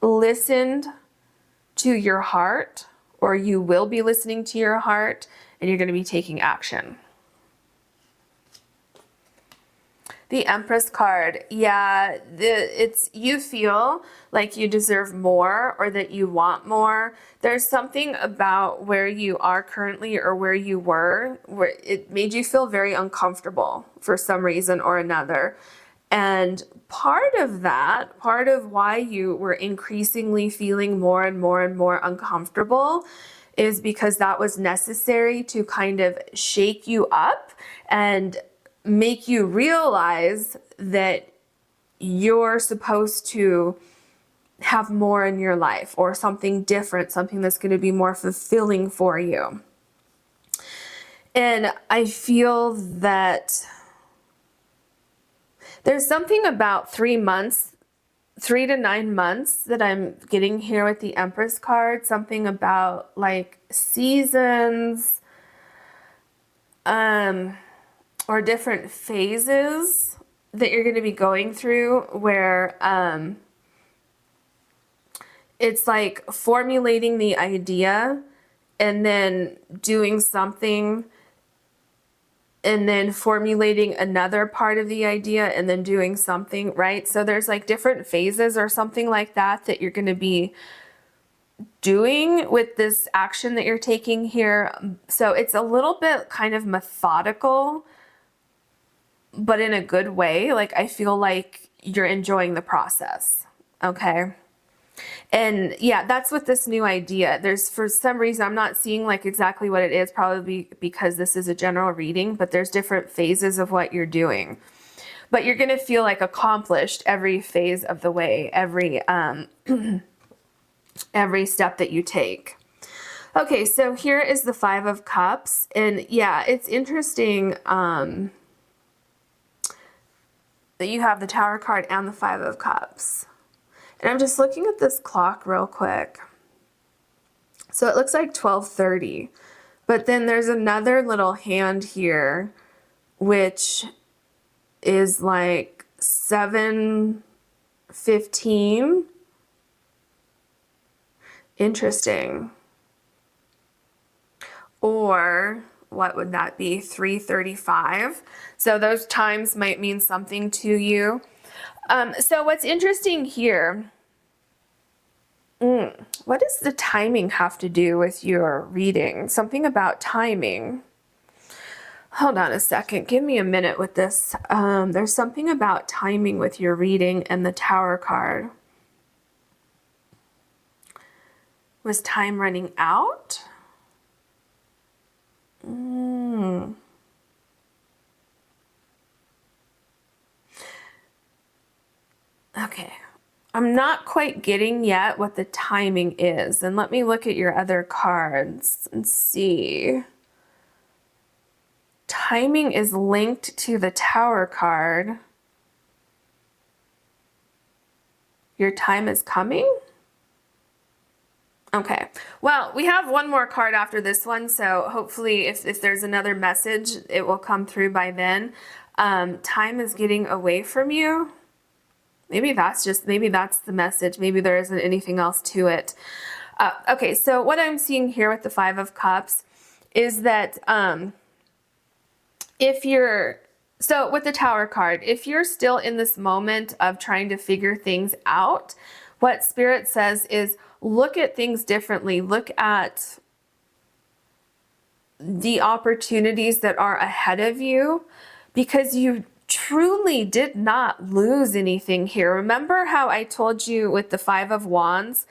listened to your heart, or you will be listening to your heart, and you're going to be taking action. The Empress card. Yeah, it's you feel like you deserve more, or that you want more. There's something about where you are currently or where you were where it made you feel very uncomfortable for some reason or another. And part of that, part of why you were increasingly feeling more and more and more uncomfortable, is because that was necessary to kind of shake you up and make you realize that you're supposed to have more in your life, or something different, something that's going to be more fulfilling for you. And I feel that there's something about 3 months, 3 to 9 months that I'm getting here with the Empress card, something about like seasons, or different phases that you're going to be going through, where it's like formulating the idea and then doing something and then formulating another part of the idea and then doing something, right? So there's like different phases or something like that that you're going to be doing with this action that you're taking here. So it's a little bit kind of methodical, but in a good way. Like I feel like you're enjoying the process. Okay. And yeah, that's with this new idea. There's, for some reason, I'm not seeing like exactly what it is, probably because this is a general reading, but there's different phases of what you're doing. But you're going to feel like accomplished every phase of the way, every step that you take. Okay, so here is the Five of Cups. And yeah, it's interesting that you have the Tower card and the Five of Cups. And I'm just looking at this clock real quick. So it looks like 12:30. But then there's another little hand here, which is like 7:15. Interesting. Or what would that be? 3:35. So those times might mean something to you. So what's interesting here, what does the timing have to do with your reading? Something about timing. Hold on a second. Give me a minute with this. There's something about timing with your reading and the Tower card. Was time running out? Okay. I'm not quite getting yet what the timing is. And let me look at your other cards and see. Timing is linked to the Tower card. Your time is coming? Okay. Well, we have one more card after this one, so hopefully if there's another message, it will come through by then. Time is getting away from you. Maybe that's the message. Maybe there isn't anything else to it. Okay, so what I'm seeing here with the Five of Cups is that so with the Tower card, if you're still in this moment of trying to figure things out, what Spirit says is look at things differently. Look at the opportunities that are ahead of you, because you truly did not lose anything here. Remember how I told you with the Five of Wands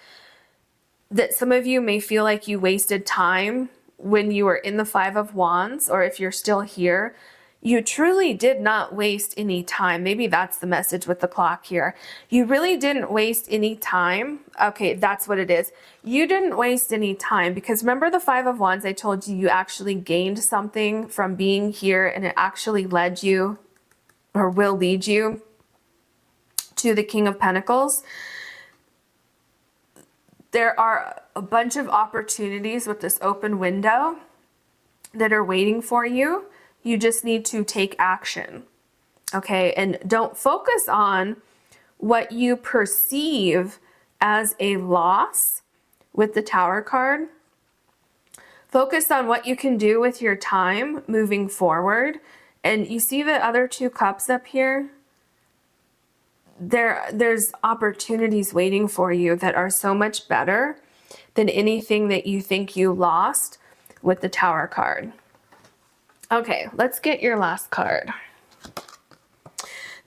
that some of you may feel like you wasted time when you were in the Five of Wands, or if you're still here. You truly did not waste any time. Maybe that's the message with the clock here. You really didn't waste any time. Okay, that's what it is. You didn't waste any time, because remember the Five of Wands, I told you actually gained something from being here, and it actually led you, or will lead you, to the King of Pentacles. There are a bunch of opportunities with this open window that are waiting for you. You just need to take action, okay? And don't focus on what you perceive as a loss with the Tower card. Focus on what you can do with your time moving forward. And you see the other two cups up here? There's opportunities waiting for you that are so much better than anything that you think you lost with the Tower card. Okay, let's get your last card.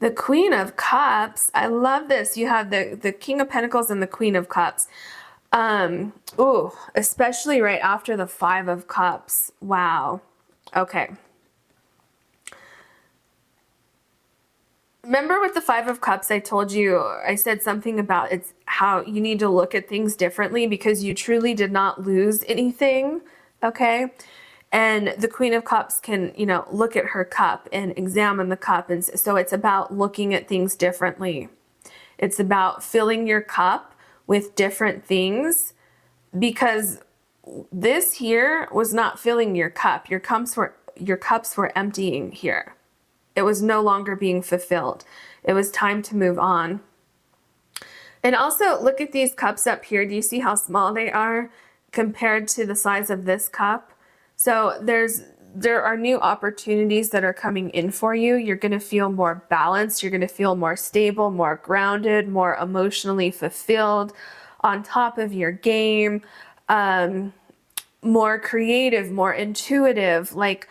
The Queen of Cups. I love this. You have the King of Pentacles and the Queen of Cups. Ooh, especially right after the Five of Cups. Wow. Okay. Remember with the Five of Cups, I told you, I said something about it's how you need to look at things differently, because you truly did not lose anything, okay? And the Queen of Cups can, look at her cup and examine the cup. And so it's about looking at things differently. It's about filling your cup with different things, because this here was not filling your cup. Your cups were emptying here. It was no longer being fulfilled. It was time to move on. And also look at these cups up here. Do you see how small they are compared to the size of this cup? So there's there are new opportunities that are coming in for you. You're going to feel more balanced. You're going to feel more stable, more grounded, more emotionally fulfilled, on top of your game, more creative, more intuitive, like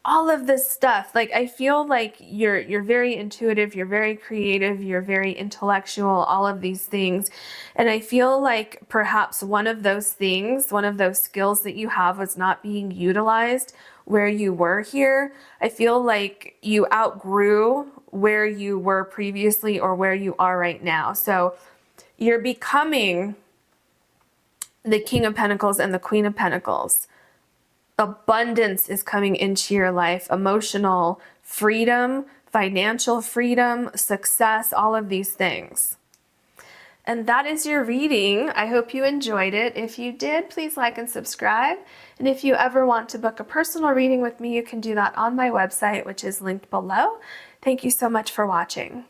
all of this stuff. Like, I feel like you're very intuitive, you're very creative, you're very intellectual, all of these things. And I feel like perhaps one of those things, one of those skills that you have was not being utilized where you were here. I feel like you outgrew where you were previously or where you are right now. So you're becoming the King of Pentacles and the Queen of Pentacles. Abundance is coming into your life, emotional freedom, financial freedom, success, all of these things. And that is your reading. I hope you enjoyed it. If you did, please like and subscribe. And if you ever want to book a personal reading with me, you can do that on my website, which is linked below. Thank you so much for watching.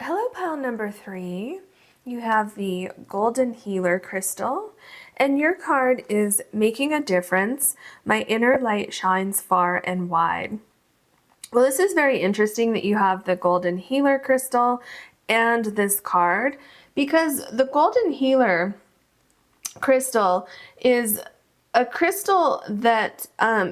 Hello, pile number 3. You have the Golden Healer Crystal, and your card is Making a Difference. My inner light shines far and wide. Well, this is very interesting that you have the Golden Healer Crystal and this card, because the Golden Healer Crystal is a crystal that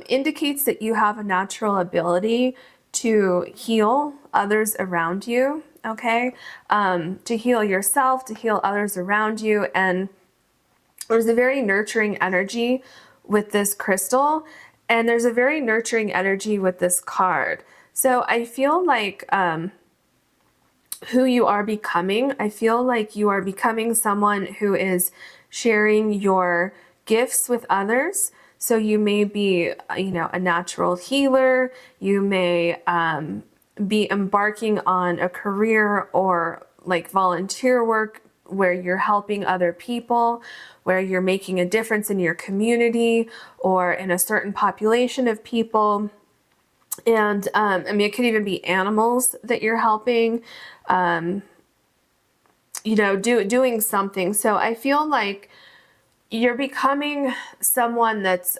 indicates that you have a natural ability to heal others around you, okay? To heal yourself, to heal others around you. And there's a very nurturing energy with this crystal, and there's a very nurturing energy with this card. So I feel like who you are becoming, I feel like you are becoming someone who is sharing your gifts with others. So you may be, a natural healer. You may be embarking on a career or like volunteer work where you're helping other people, where you're making a difference in your community or in a certain population of people. And it could even be animals that you're helping, doing something. So I feel like you're becoming someone that's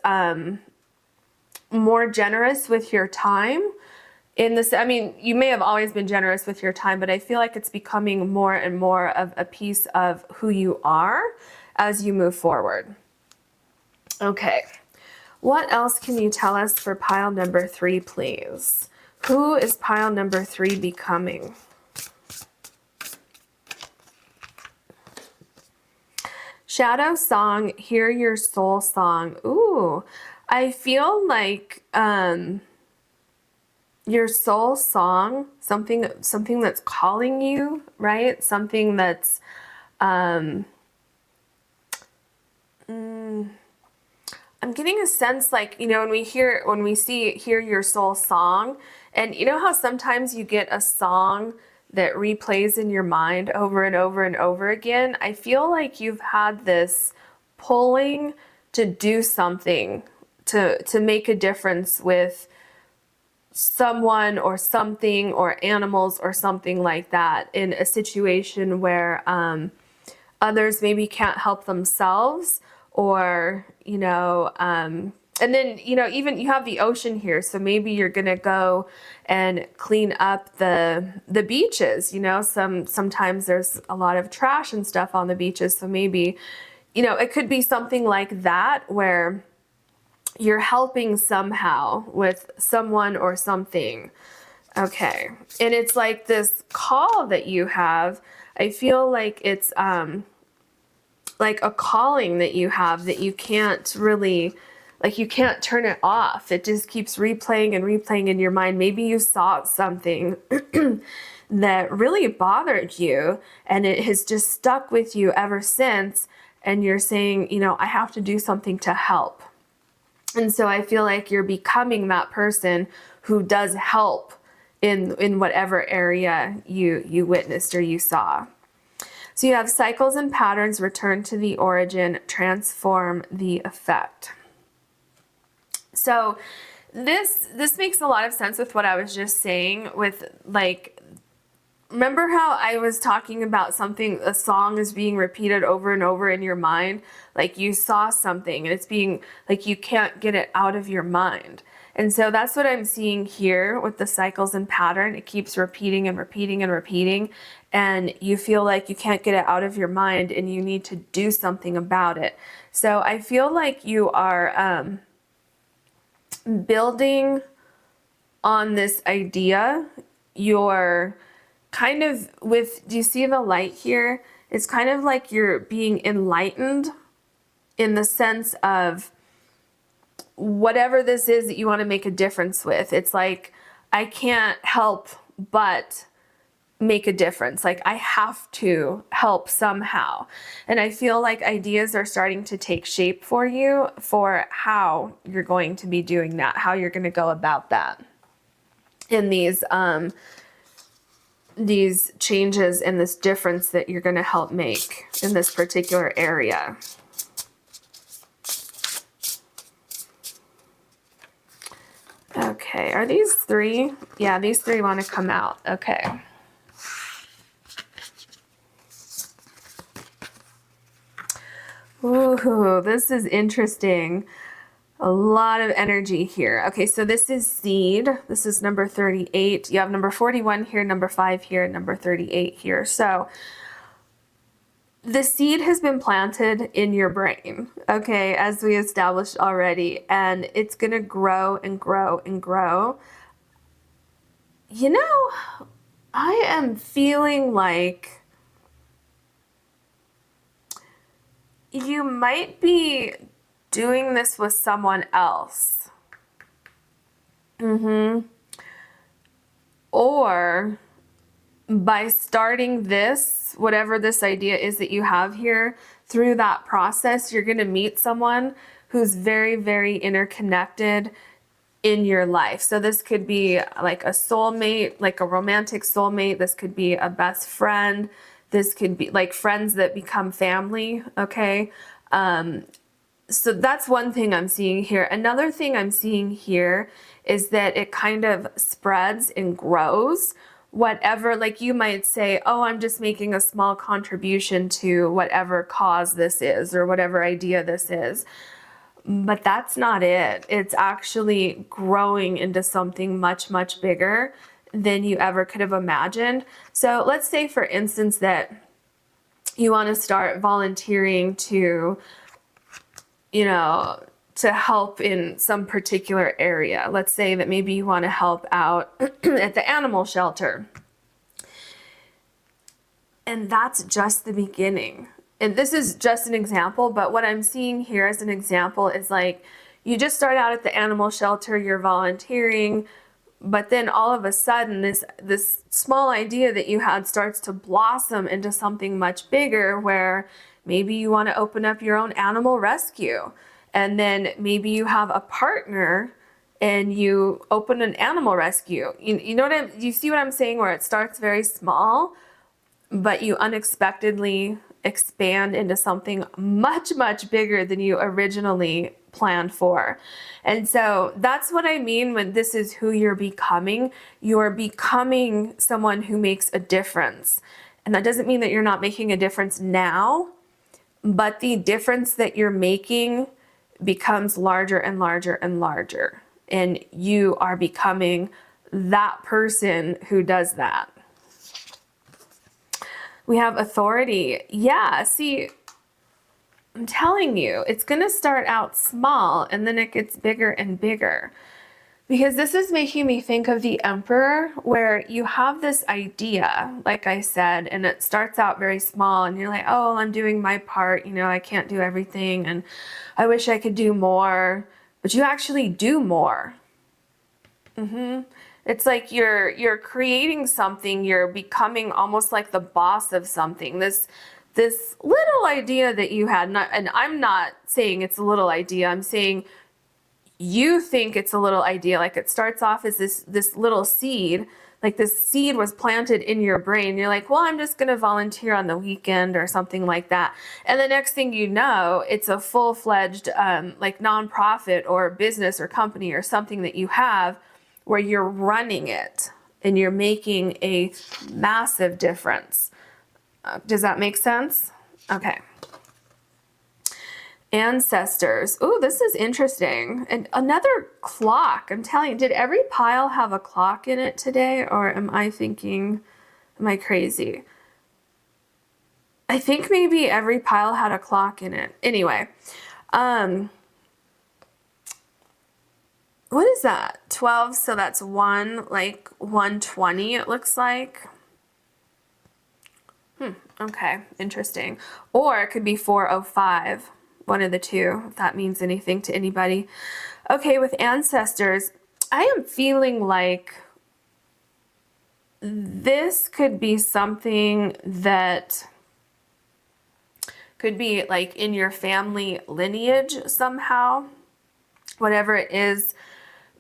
more generous with your time. You may have always been generous with your time, but I feel like it's becoming more and more of a piece of who you are as you move forward. Okay. What else can you tell us for pile number 3, please? Who is pile number 3 becoming? Shadow Song, Hear Your Soul Song. Ooh, I feel like your soul song, something that's calling you, right? Something that's I'm getting a sense like, when we hear your soul song, and you know how sometimes you get a song that replays in your mind over and over and over again? I feel like you've had this pulling to do something, to make a difference with someone or something or animals or something like that, in a situation where others maybe can't help themselves, or and then even you have the ocean here, so maybe you're gonna go and clean up the beaches. Sometimes there's a lot of trash and stuff on the beaches, so maybe it could be something like that, where you're helping somehow with someone or something. Okay. And it's like this call that you have. I feel like it's like a calling that you have that you can't really, like, you can't turn it off. It just keeps replaying and replaying in your mind. Maybe you saw something that really bothered you, and it has just stuck with you ever since. And you're saying, I have to do something to help. And so I feel like you're becoming that person who does help in whatever area you witnessed or you saw. So you have cycles and patterns, return to the origin, transform the effect. So this makes a lot of sense with what I was just saying, with like remember how I was talking about something, a song is being repeated over and over in your mind? Like you saw something and it's being, like you can't get it out of your mind. And so that's what I'm seeing here with the cycles and pattern. It keeps repeating and repeating and repeating. And you feel like you can't get it out of your mind and you need to do something about it. So I feel like you are building on this idea. You're kind of with, do you see the light here? It's kind of like you're being enlightened in the sense of whatever this is that you want to make a difference with. It's like, I can't help but make a difference. Like I have to help somehow. And I feel like ideas are starting to take shape for you for how you're going to be doing that, how you're going to go about that in these changes and this difference that you're going to help make in this particular area. Okay, are these three? Yeah, these three want to come out. Okay. Ooh, this is interesting. A lot of energy here. Okay, so this is seed. This is number 38. You have number 41 here, number 5 here, and number 38 here. So the seed has been planted in your brain, okay, as we established already, and it's going to grow and grow and grow. You know, I am feeling like you might be doing this with someone else. Or by starting this, whatever this idea is that you have here, through that process, you're going to meet someone who's very, very interconnected in your life. So this could be like a soulmate, like a romantic soulmate. This could be a best friend. This could be like friends that become family. Okay. So that's one thing I'm seeing here. Another thing I'm seeing here is that it kind of spreads and grows. Whatever, like you might say, oh, I'm just making a small contribution to whatever cause this is or whatever idea this is. But that's not it. It's actually growing into something much, much bigger than you ever could have imagined. So let's say, for instance, that you want to start volunteering to, you know, to help in some particular area. Let's say that maybe you want to help out at the animal shelter. And that's just the beginning. And this is just an example, but what I'm seeing here as an example is like, you just start out at the animal shelter, you're volunteering, but then all of a sudden this small idea that you had starts to blossom into something much bigger, where maybe you want to open up your own animal rescue. And then maybe you have a partner and you open an animal rescue. You know you see what I'm saying, where it starts very small, but you unexpectedly expand into something much, much bigger than you originally planned for. And so that's what I mean when this is who you're becoming. You're becoming someone who makes a difference. And that doesn't mean that you're not making a difference now, but the difference that you're making becomes larger and larger and larger. And you are becoming that person who does that. We have authority. Yeah, see, I'm telling you, it's going to start out small and then it gets bigger and bigger. Because this is making me think of the Emperor, where you have this idea, like I said, and it starts out very small and you're like, oh, I'm doing my part, you know, I can't do everything and I wish I could do more, but you actually do more. It's like you're creating something, you're becoming almost like the boss of something. This little idea that you had, and I'm not saying it's a little idea, I'm saying you think it's a little idea. Like it starts off as this little seed, like this seed was planted in your brain. You're like, well, I'm just going to volunteer on the weekend or something like that. And the next thing you know, it's a full-fledged like nonprofit or business or company or something that you have where you're running it and you're making a massive difference. Does that make sense? Okay. Ancestors. Ooh, this is interesting. And another clock. I'm telling you, did every pile have a clock in it today? Or am I crazy? I think maybe every pile had a clock in it. Anyway, what is that? 12, so that's 120 it looks like. Okay, interesting. Or it could be 405, one of the two, if that means anything to anybody. Okay, with ancestors, I am feeling like this could be something that could be like in your family lineage somehow. Whatever it is,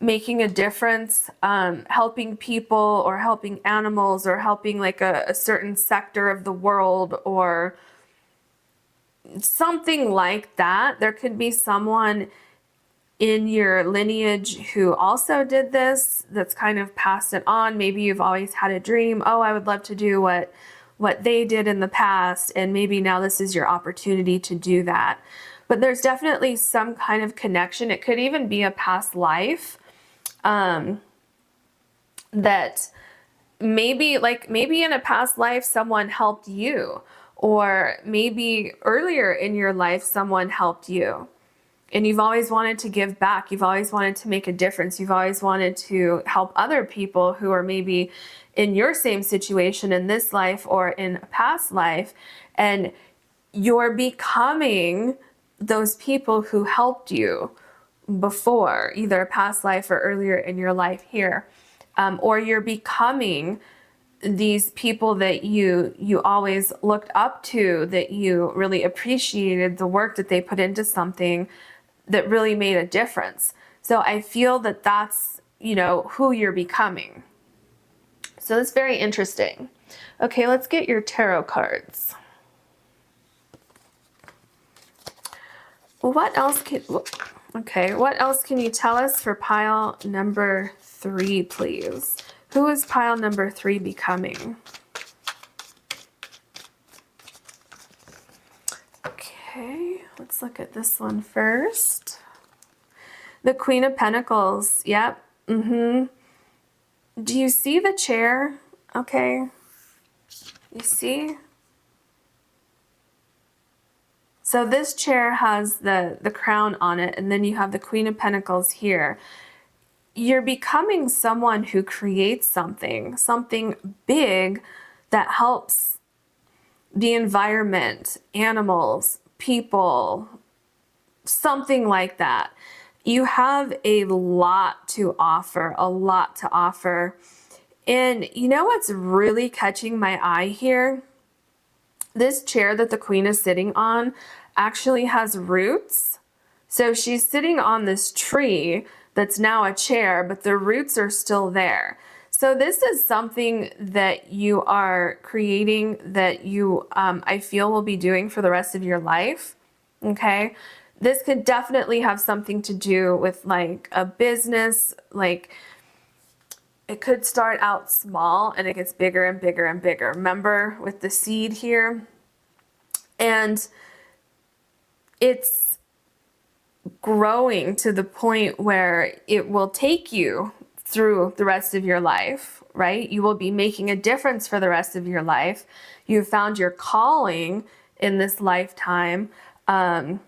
making a difference, helping people or helping animals or helping like a certain sector of the world or something like that. There could be someone in your lineage who also did this, that's kind of passed it on. Maybe you've always had a dream, oh, I would love to do what they did in the past, and maybe now this is your opportunity to do that. But there's definitely some kind of connection. It could even be a past life that maybe in a past life someone helped you, or maybe earlier in your life someone helped you and you've always wanted to give back. You've always wanted to make a difference. You've always wanted to help other people who are maybe in your same situation in this life or in a past life, and you're becoming those people who helped you before, either a past life or earlier in your life here, or you're becoming these people that you always looked up to, that you really appreciated the work that they put into something that really made a difference. So I feel that that's, who you're becoming. So that's very interesting. Okay, let's get your tarot cards. What else can you tell us for pile number 3, please? Who is pile number 3 becoming? Okay, let's look at this one first. The Queen of Pentacles. Yep. Do you see the chair? Okay. You see? So this chair has the crown on it, and then you have the Queen of Pentacles here. You're becoming someone who creates something big that helps the environment, animals, people, something like that. You have a lot to offer, And you know what's really catching my eye here? This chair that the queen is sitting on actually has roots. So she's sitting on this tree that's now a chair, but the roots are still there. So this is something that you are creating that you, I feel, will be doing for the rest of your life. Okay. This could definitely have something to do with like a business. Like it could start out small and it gets bigger and bigger and bigger. Remember with the seed here? And it's growing to the point where it will take you through the rest of your life, right? You will be making a difference for the rest of your life. You've found your calling in this lifetime. And,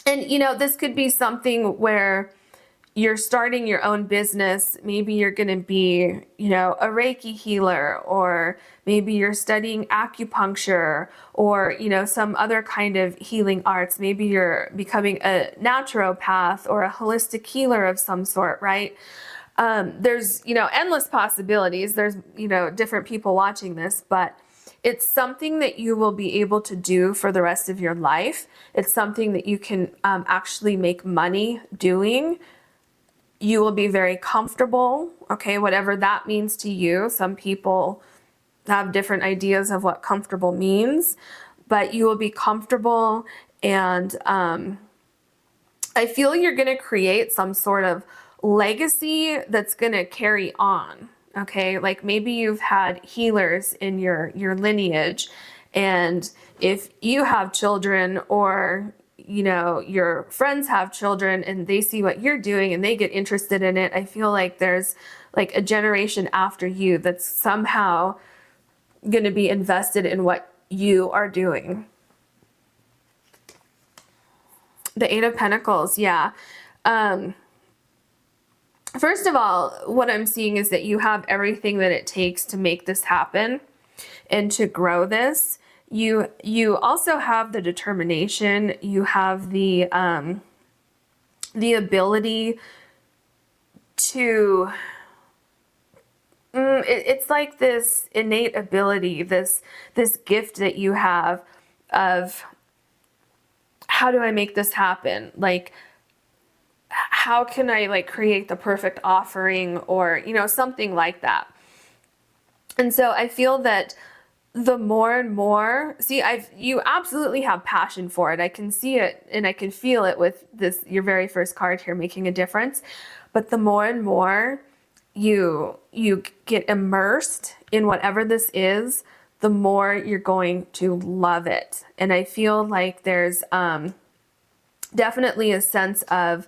this could be something where you're starting your own business. Maybe you're going to be, a Reiki healer, or maybe you're studying acupuncture or, some other kind of healing arts. Maybe you're becoming a naturopath or a holistic healer of some sort, right? There's, endless possibilities. There's, different people watching this, but it's something that you will be able to do for the rest of your life. It's something that you can actually make money doing. You will be very comfortable, okay, whatever that means to you. Some people have different ideas of what comfortable means, but you will be comfortable, and I feel you're going to create some sort of legacy that's going to carry on, Okay, like maybe you've had healers in your lineage, and if you have children, or your friends have children and they see what you're doing and they get interested in it, I feel like there's like a generation after you that's somehow going to be invested in what you are doing. The Eight of Pentacles, yeah. First of all, what I'm seeing is that you have everything that it takes to make this happen and to grow this. You also have the determination. You have the ability to. It's like this innate ability, this gift that you have of how do I make this happen? Like, how can I like create the perfect offering, or something like that. And so I feel that the more and more, you absolutely have passion for it. I can see it and I can feel it with this, your very first card here, making a difference. But the more and more you get immersed in whatever this is, the more you're going to love it. And I feel like there's definitely a sense of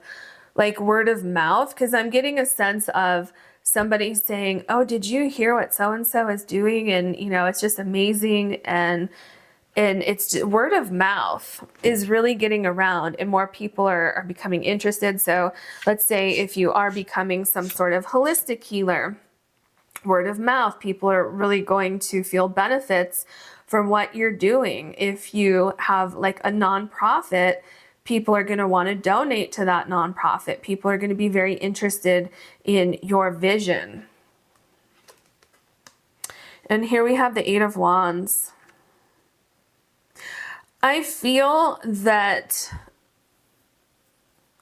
like word of mouth, because I'm getting a sense of somebody saying, oh, did you hear what so-and-so is doing? And, it's just amazing. And it's word of mouth is really getting around, and more people are becoming interested. So let's say if you are becoming some sort of holistic healer, word of mouth, people are really going to feel benefits from what you're doing. If you have like a nonprofit, people are going to want to donate to that nonprofit. People are going to be very interested in your vision. And here we have the Eight of Wands. I feel that,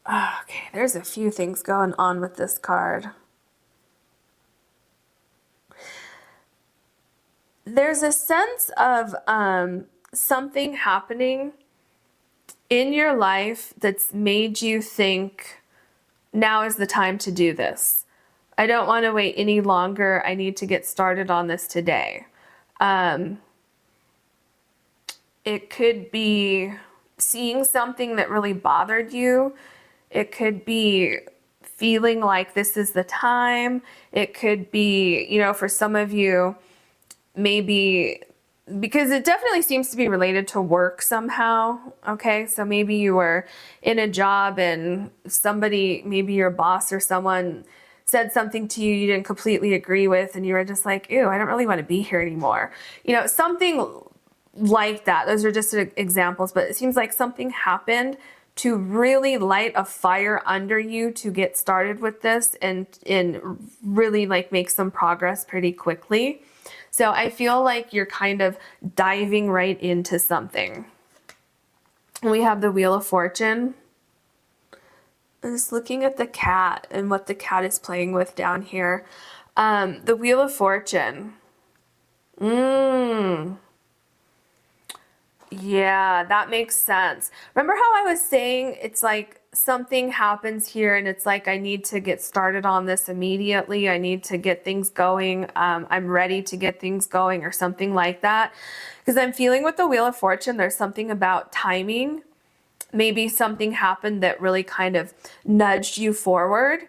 okay, there's a few things going on with this card. There's a sense of something happening in your life that's made you think, now is the time to do this. I don't want to wait any longer. I need to get started on this today. It could be seeing something that really bothered you. It could be feeling like this is the time. It could be, for some of you, maybe, because it definitely seems to be related to work somehow. Okay, so maybe you were in a job and somebody, maybe your boss or someone, said something to you didn't completely agree with, and you were just like, ew, I don't really want to be here anymore. Something like that. Those are just examples, but it seems like something happened to really light a fire under you to get started with this and really like make some progress pretty quickly. So I feel like you're kind of diving right into something. We have the Wheel of Fortune. I'm just looking at the cat and what the cat is playing with down here. The Wheel of Fortune. Yeah, that makes sense. Remember how I was saying it's like something happens here and it's like I need to get started on this immediately. I need to get things going. I'm ready to get things going, or something like that. Because I'm feeling with the Wheel of Fortune, there's something about timing. Maybe something happened that really kind of nudged you forward.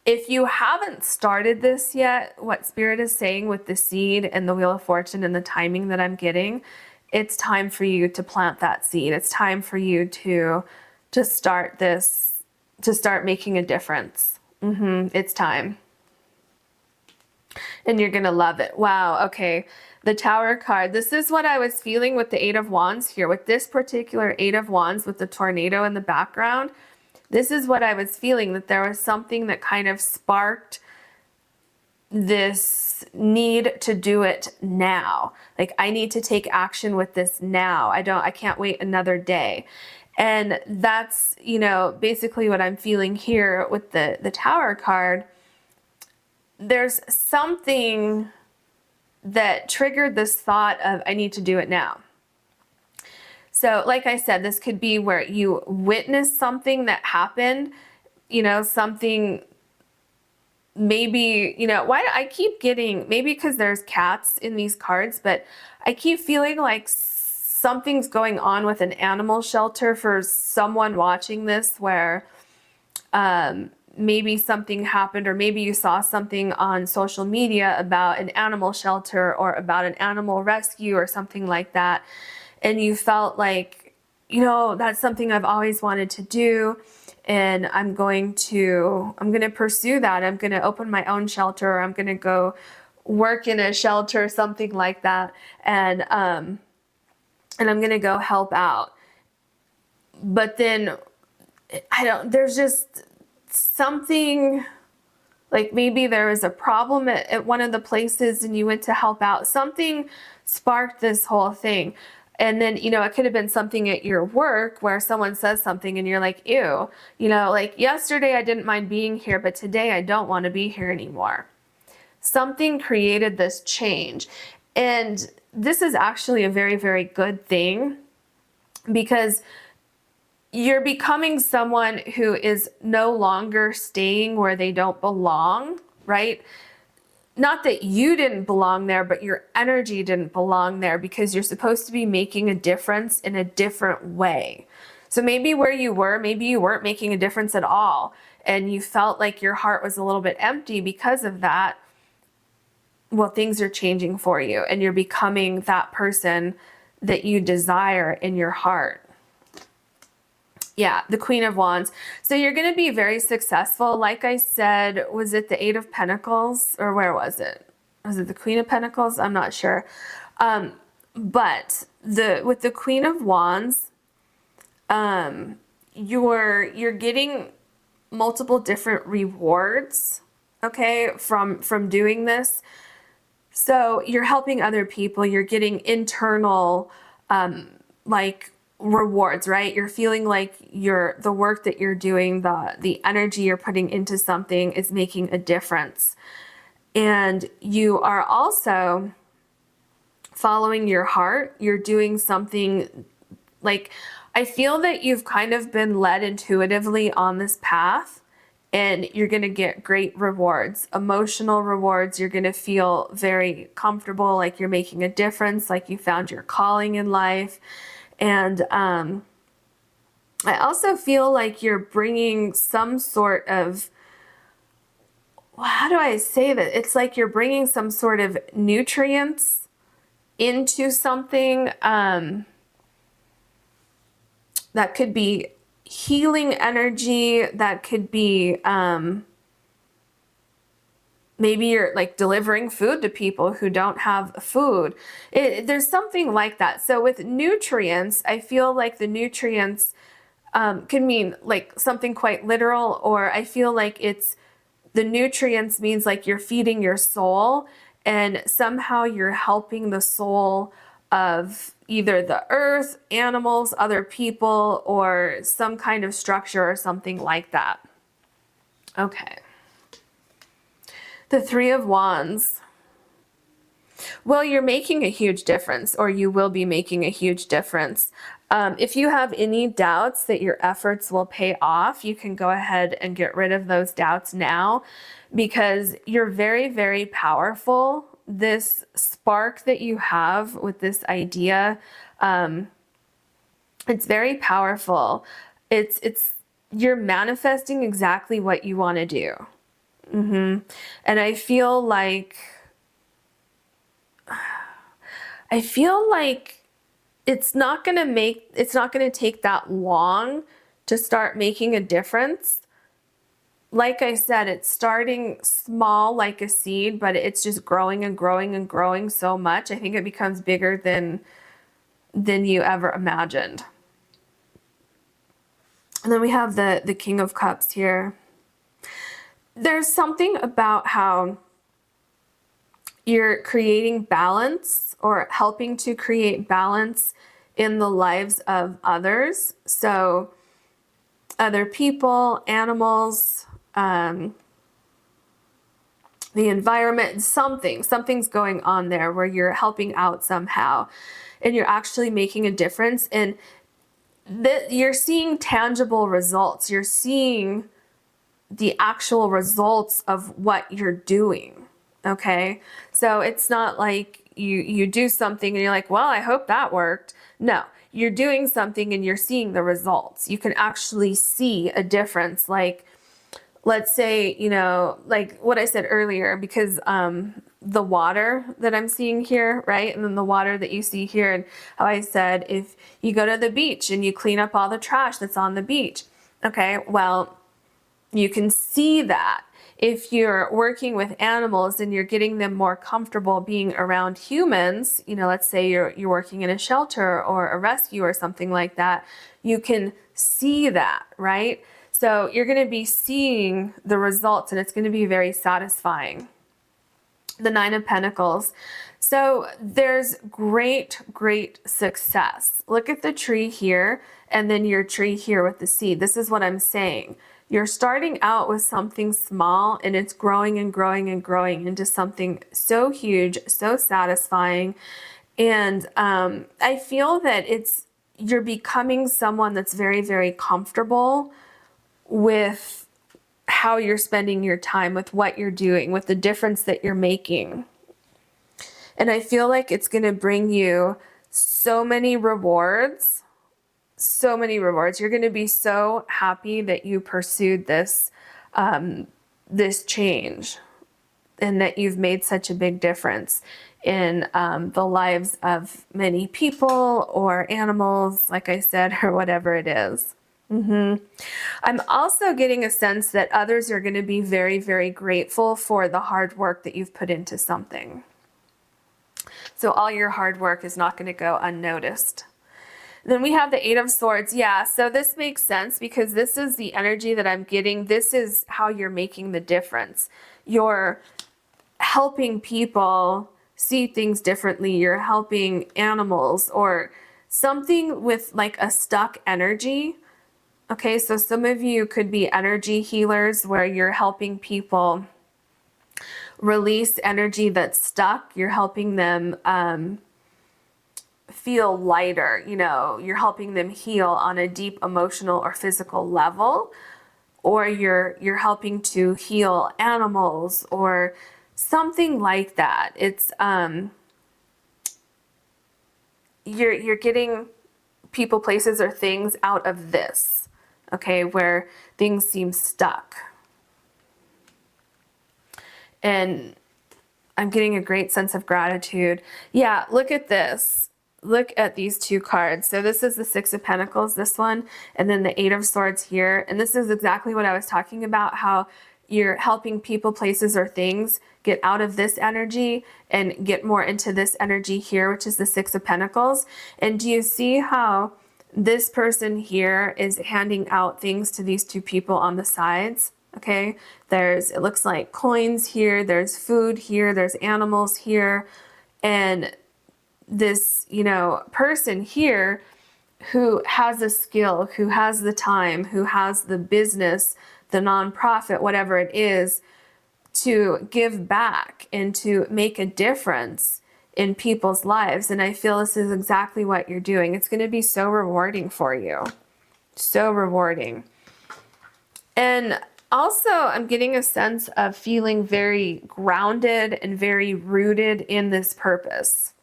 If you haven't started this yet, what Spirit is saying with the seed and the Wheel of Fortune and the timing that I'm getting, it's time for you to plant that seed. It's time for you to start this, to start making a difference. It's time. And you're going to love it. Wow. Okay. The Tower card. This is what I was feeling with the Eight of Wands here. With this particular Eight of Wands with the tornado in the background, this is what I was feeling, that there was something that kind of sparked this need to do it now. Like, I need to take action with this now. I can't wait another day. And that's, basically what I'm feeling here with the Tower card. There's something that triggered this thought of, I need to do it now. So like I said, this could be where you witnessed something that happened, something maybe, why I keep getting, maybe because there's cats in these cards, but I keep feeling like something's going on with an animal shelter for someone watching this, where maybe something happened, or maybe you saw something on social media about an animal shelter or about an animal rescue or something like that. And you felt like, that's something I've always wanted to do. And I'm going to pursue that. I'm going to open my own shelter, or I'm going to go work in a shelter, something like that. And I'm going to go help out. But then there's just something, like maybe there was a problem at one of the places and you went to help out. Something sparked this whole thing. And then, it could have been something at your work where someone says something and you're like, ew, like yesterday I didn't mind being here, but today I don't want to be here anymore. Something created this change. And this is actually a very, very good thing, because you're becoming someone who is no longer staying where they don't belong, right? Not that you didn't belong there, but your energy didn't belong there, because you're supposed to be making a difference in a different way. So maybe where you were, maybe you weren't making a difference at all, and you felt like your heart was a little bit empty because of that. Well, things are changing for you, and you're becoming that person that you desire in your heart. Yeah, the Queen of Wands. So you're going to be very successful. Like I said, was it the Eight of Pentacles, or where was it? Was it the Queen of Pentacles? I'm not sure. But with the Queen of Wands, you're getting multiple different rewards, okay, from doing this. So you're helping other people. You're getting internal, rewards, right? You're feeling like the work that you're doing, the energy you're putting into something is making a difference. And you are also following your heart. You're doing something, like, I feel that you've kind of been led intuitively on this path, and you're going to get great rewards, emotional rewards. You're going to feel very comfortable, like you're making a difference, like you found your calling in life. And I also feel like you're bringing some sort of, how do I say that? It's like you're bringing some sort of nutrients into something that could be healing energy, that could be maybe you're like delivering food to people who don't have food. There's something like that. So with nutrients, I feel like the nutrients can mean like something quite literal, or I feel like the nutrients means like you're feeding your soul, and somehow you're helping the soul of either the earth, animals, other people, or some kind of structure or something like that. Okay. The Three of Wands. Well, you're making a huge difference, or you will be making a huge difference. If you have any doubts that your efforts will pay off, you can go ahead and get rid of those doubts now, because you're very, very powerful. This spark that you have with this idea, it's very powerful. You're manifesting exactly what you want to do. And I feel like it's not going to take that long to start making a difference. Like I said, it's starting small like a seed, but it's just growing and growing and growing so much. I think it becomes bigger than you ever imagined. And then we have the King of Cups here. There's something about how you're creating balance, or helping to create balance in the lives of others. So other people, animals, the environment, something's going on there where you're helping out somehow, and you're actually making a difference. And you're seeing tangible results. You're seeing the actual results of what you're doing. Okay. So it's not like you do something and you're like, well, I hope that worked. No, you're doing something and you're seeing the results. You can actually see a difference. Like, let's say, you know, like what I said earlier, because the water that I'm seeing here, right? And then the water that you see here, and how I said, if you go to the beach and you clean up all the trash that's on the beach, okay, well, you can see that. If you're working with animals and you're getting them more comfortable being around humans, you know, let's say you're working in a shelter or a rescue or something like that, you can see that, right? So you're going to be seeing the results and it's going to be very satisfying. The Nine of Pentacles. So there's great, great success. Look at the tree here and then your tree here with the seed. This is what I'm saying. You're starting out with something small and it's growing and growing and growing into something so huge, so satisfying. And I feel that you're becoming someone that's very, very comfortable with how you're spending your time, with what you're doing, with the difference that you're making. And I feel like it's going to bring you so many rewards. So many rewards. You're going to be so happy that you pursued this this change and that you've made such a big difference in the lives of many people or animals, like I said, or whatever it is. I'm also getting a sense that others are going to be very, very grateful for the hard work that you've put into something. So all your hard work is not going to go unnoticed. Then we have the Eight of Swords. Yeah, so this makes sense because this is the energy that I'm getting. This is how you're making the difference. You're helping people see things differently. You're helping animals or something with like a stuck energy. Okay, so some of you could be energy healers where you're helping people release energy that's stuck. You're helping them feel lighter, you know, you're helping them heal on a deep emotional or physical level, or you're helping to heal animals or something like that. It's you're getting people, places, or things out of this, okay, where things seem stuck. And I'm getting a great sense of gratitude. Yeah, look at this. Look at these two cards. So this is the Six of Pentacles, this one, and then the Eight of Swords here. And this is exactly what I was talking about, how you're helping people, places, or things get out of this energy and get more into this energy here, which is the Six of Pentacles. And do you see how this person here is handing out things to these two people on the sides? Okay, it looks like coins here, there's food here, there's animals here, and this, you know, person here who has a skill, who has the time, who has the business, the nonprofit, whatever it is, to give back and to make a difference in people's lives. And I feel this is exactly what you're doing. It's going to be so rewarding for you. So rewarding. And also, I'm getting a sense of feeling very grounded and very rooted in this purpose.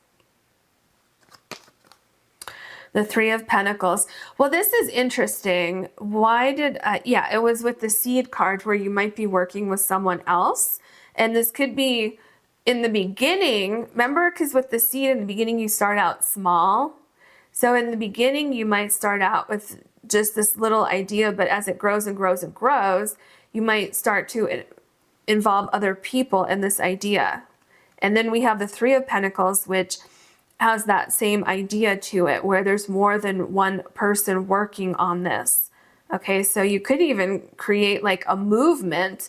The Three of Pentacles. Well, this is interesting. Why did, yeah, it was with the seed card where you might be working with someone else. And this could be in the beginning. Remember, because with the seed in the beginning, you start out small. So in the beginning, you might start out with just this little idea, but as it grows and grows and grows, you might start to involve other people in this idea. And then we have the Three of Pentacles, which has that same idea to it, where there's more than one person working on this. Okay, so you could even create like a movement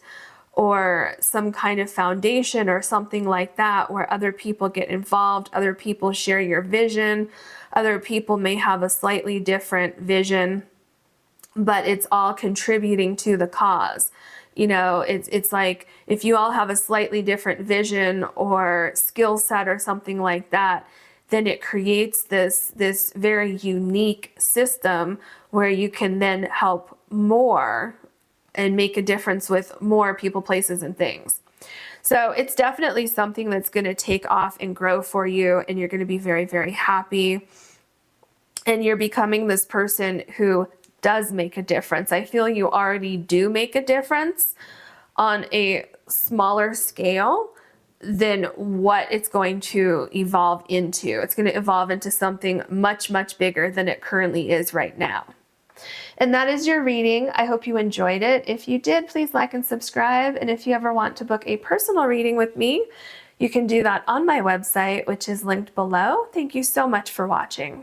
or some kind of foundation or something like that, where other people get involved, other people share your vision, other people may have a slightly different vision, but it's all contributing to the cause. You know, it's like if you all have a slightly different vision or skill set or something like that, then it creates this very unique system where you can then help more and make a difference with more people, places, and things. So it's definitely something that's going to take off and grow for you, and you're going to be very, very happy. And you're becoming this person who does make a difference. I feel you already do make a difference on a smaller scale than what it's going to evolve into. It's going to evolve into something much, much bigger than it currently is right now. And that is your reading. I hope you enjoyed it. If you did, please like and subscribe. And if you ever want to book a personal reading with me, you can do that on my website, which is linked below. Thank you so much for watching.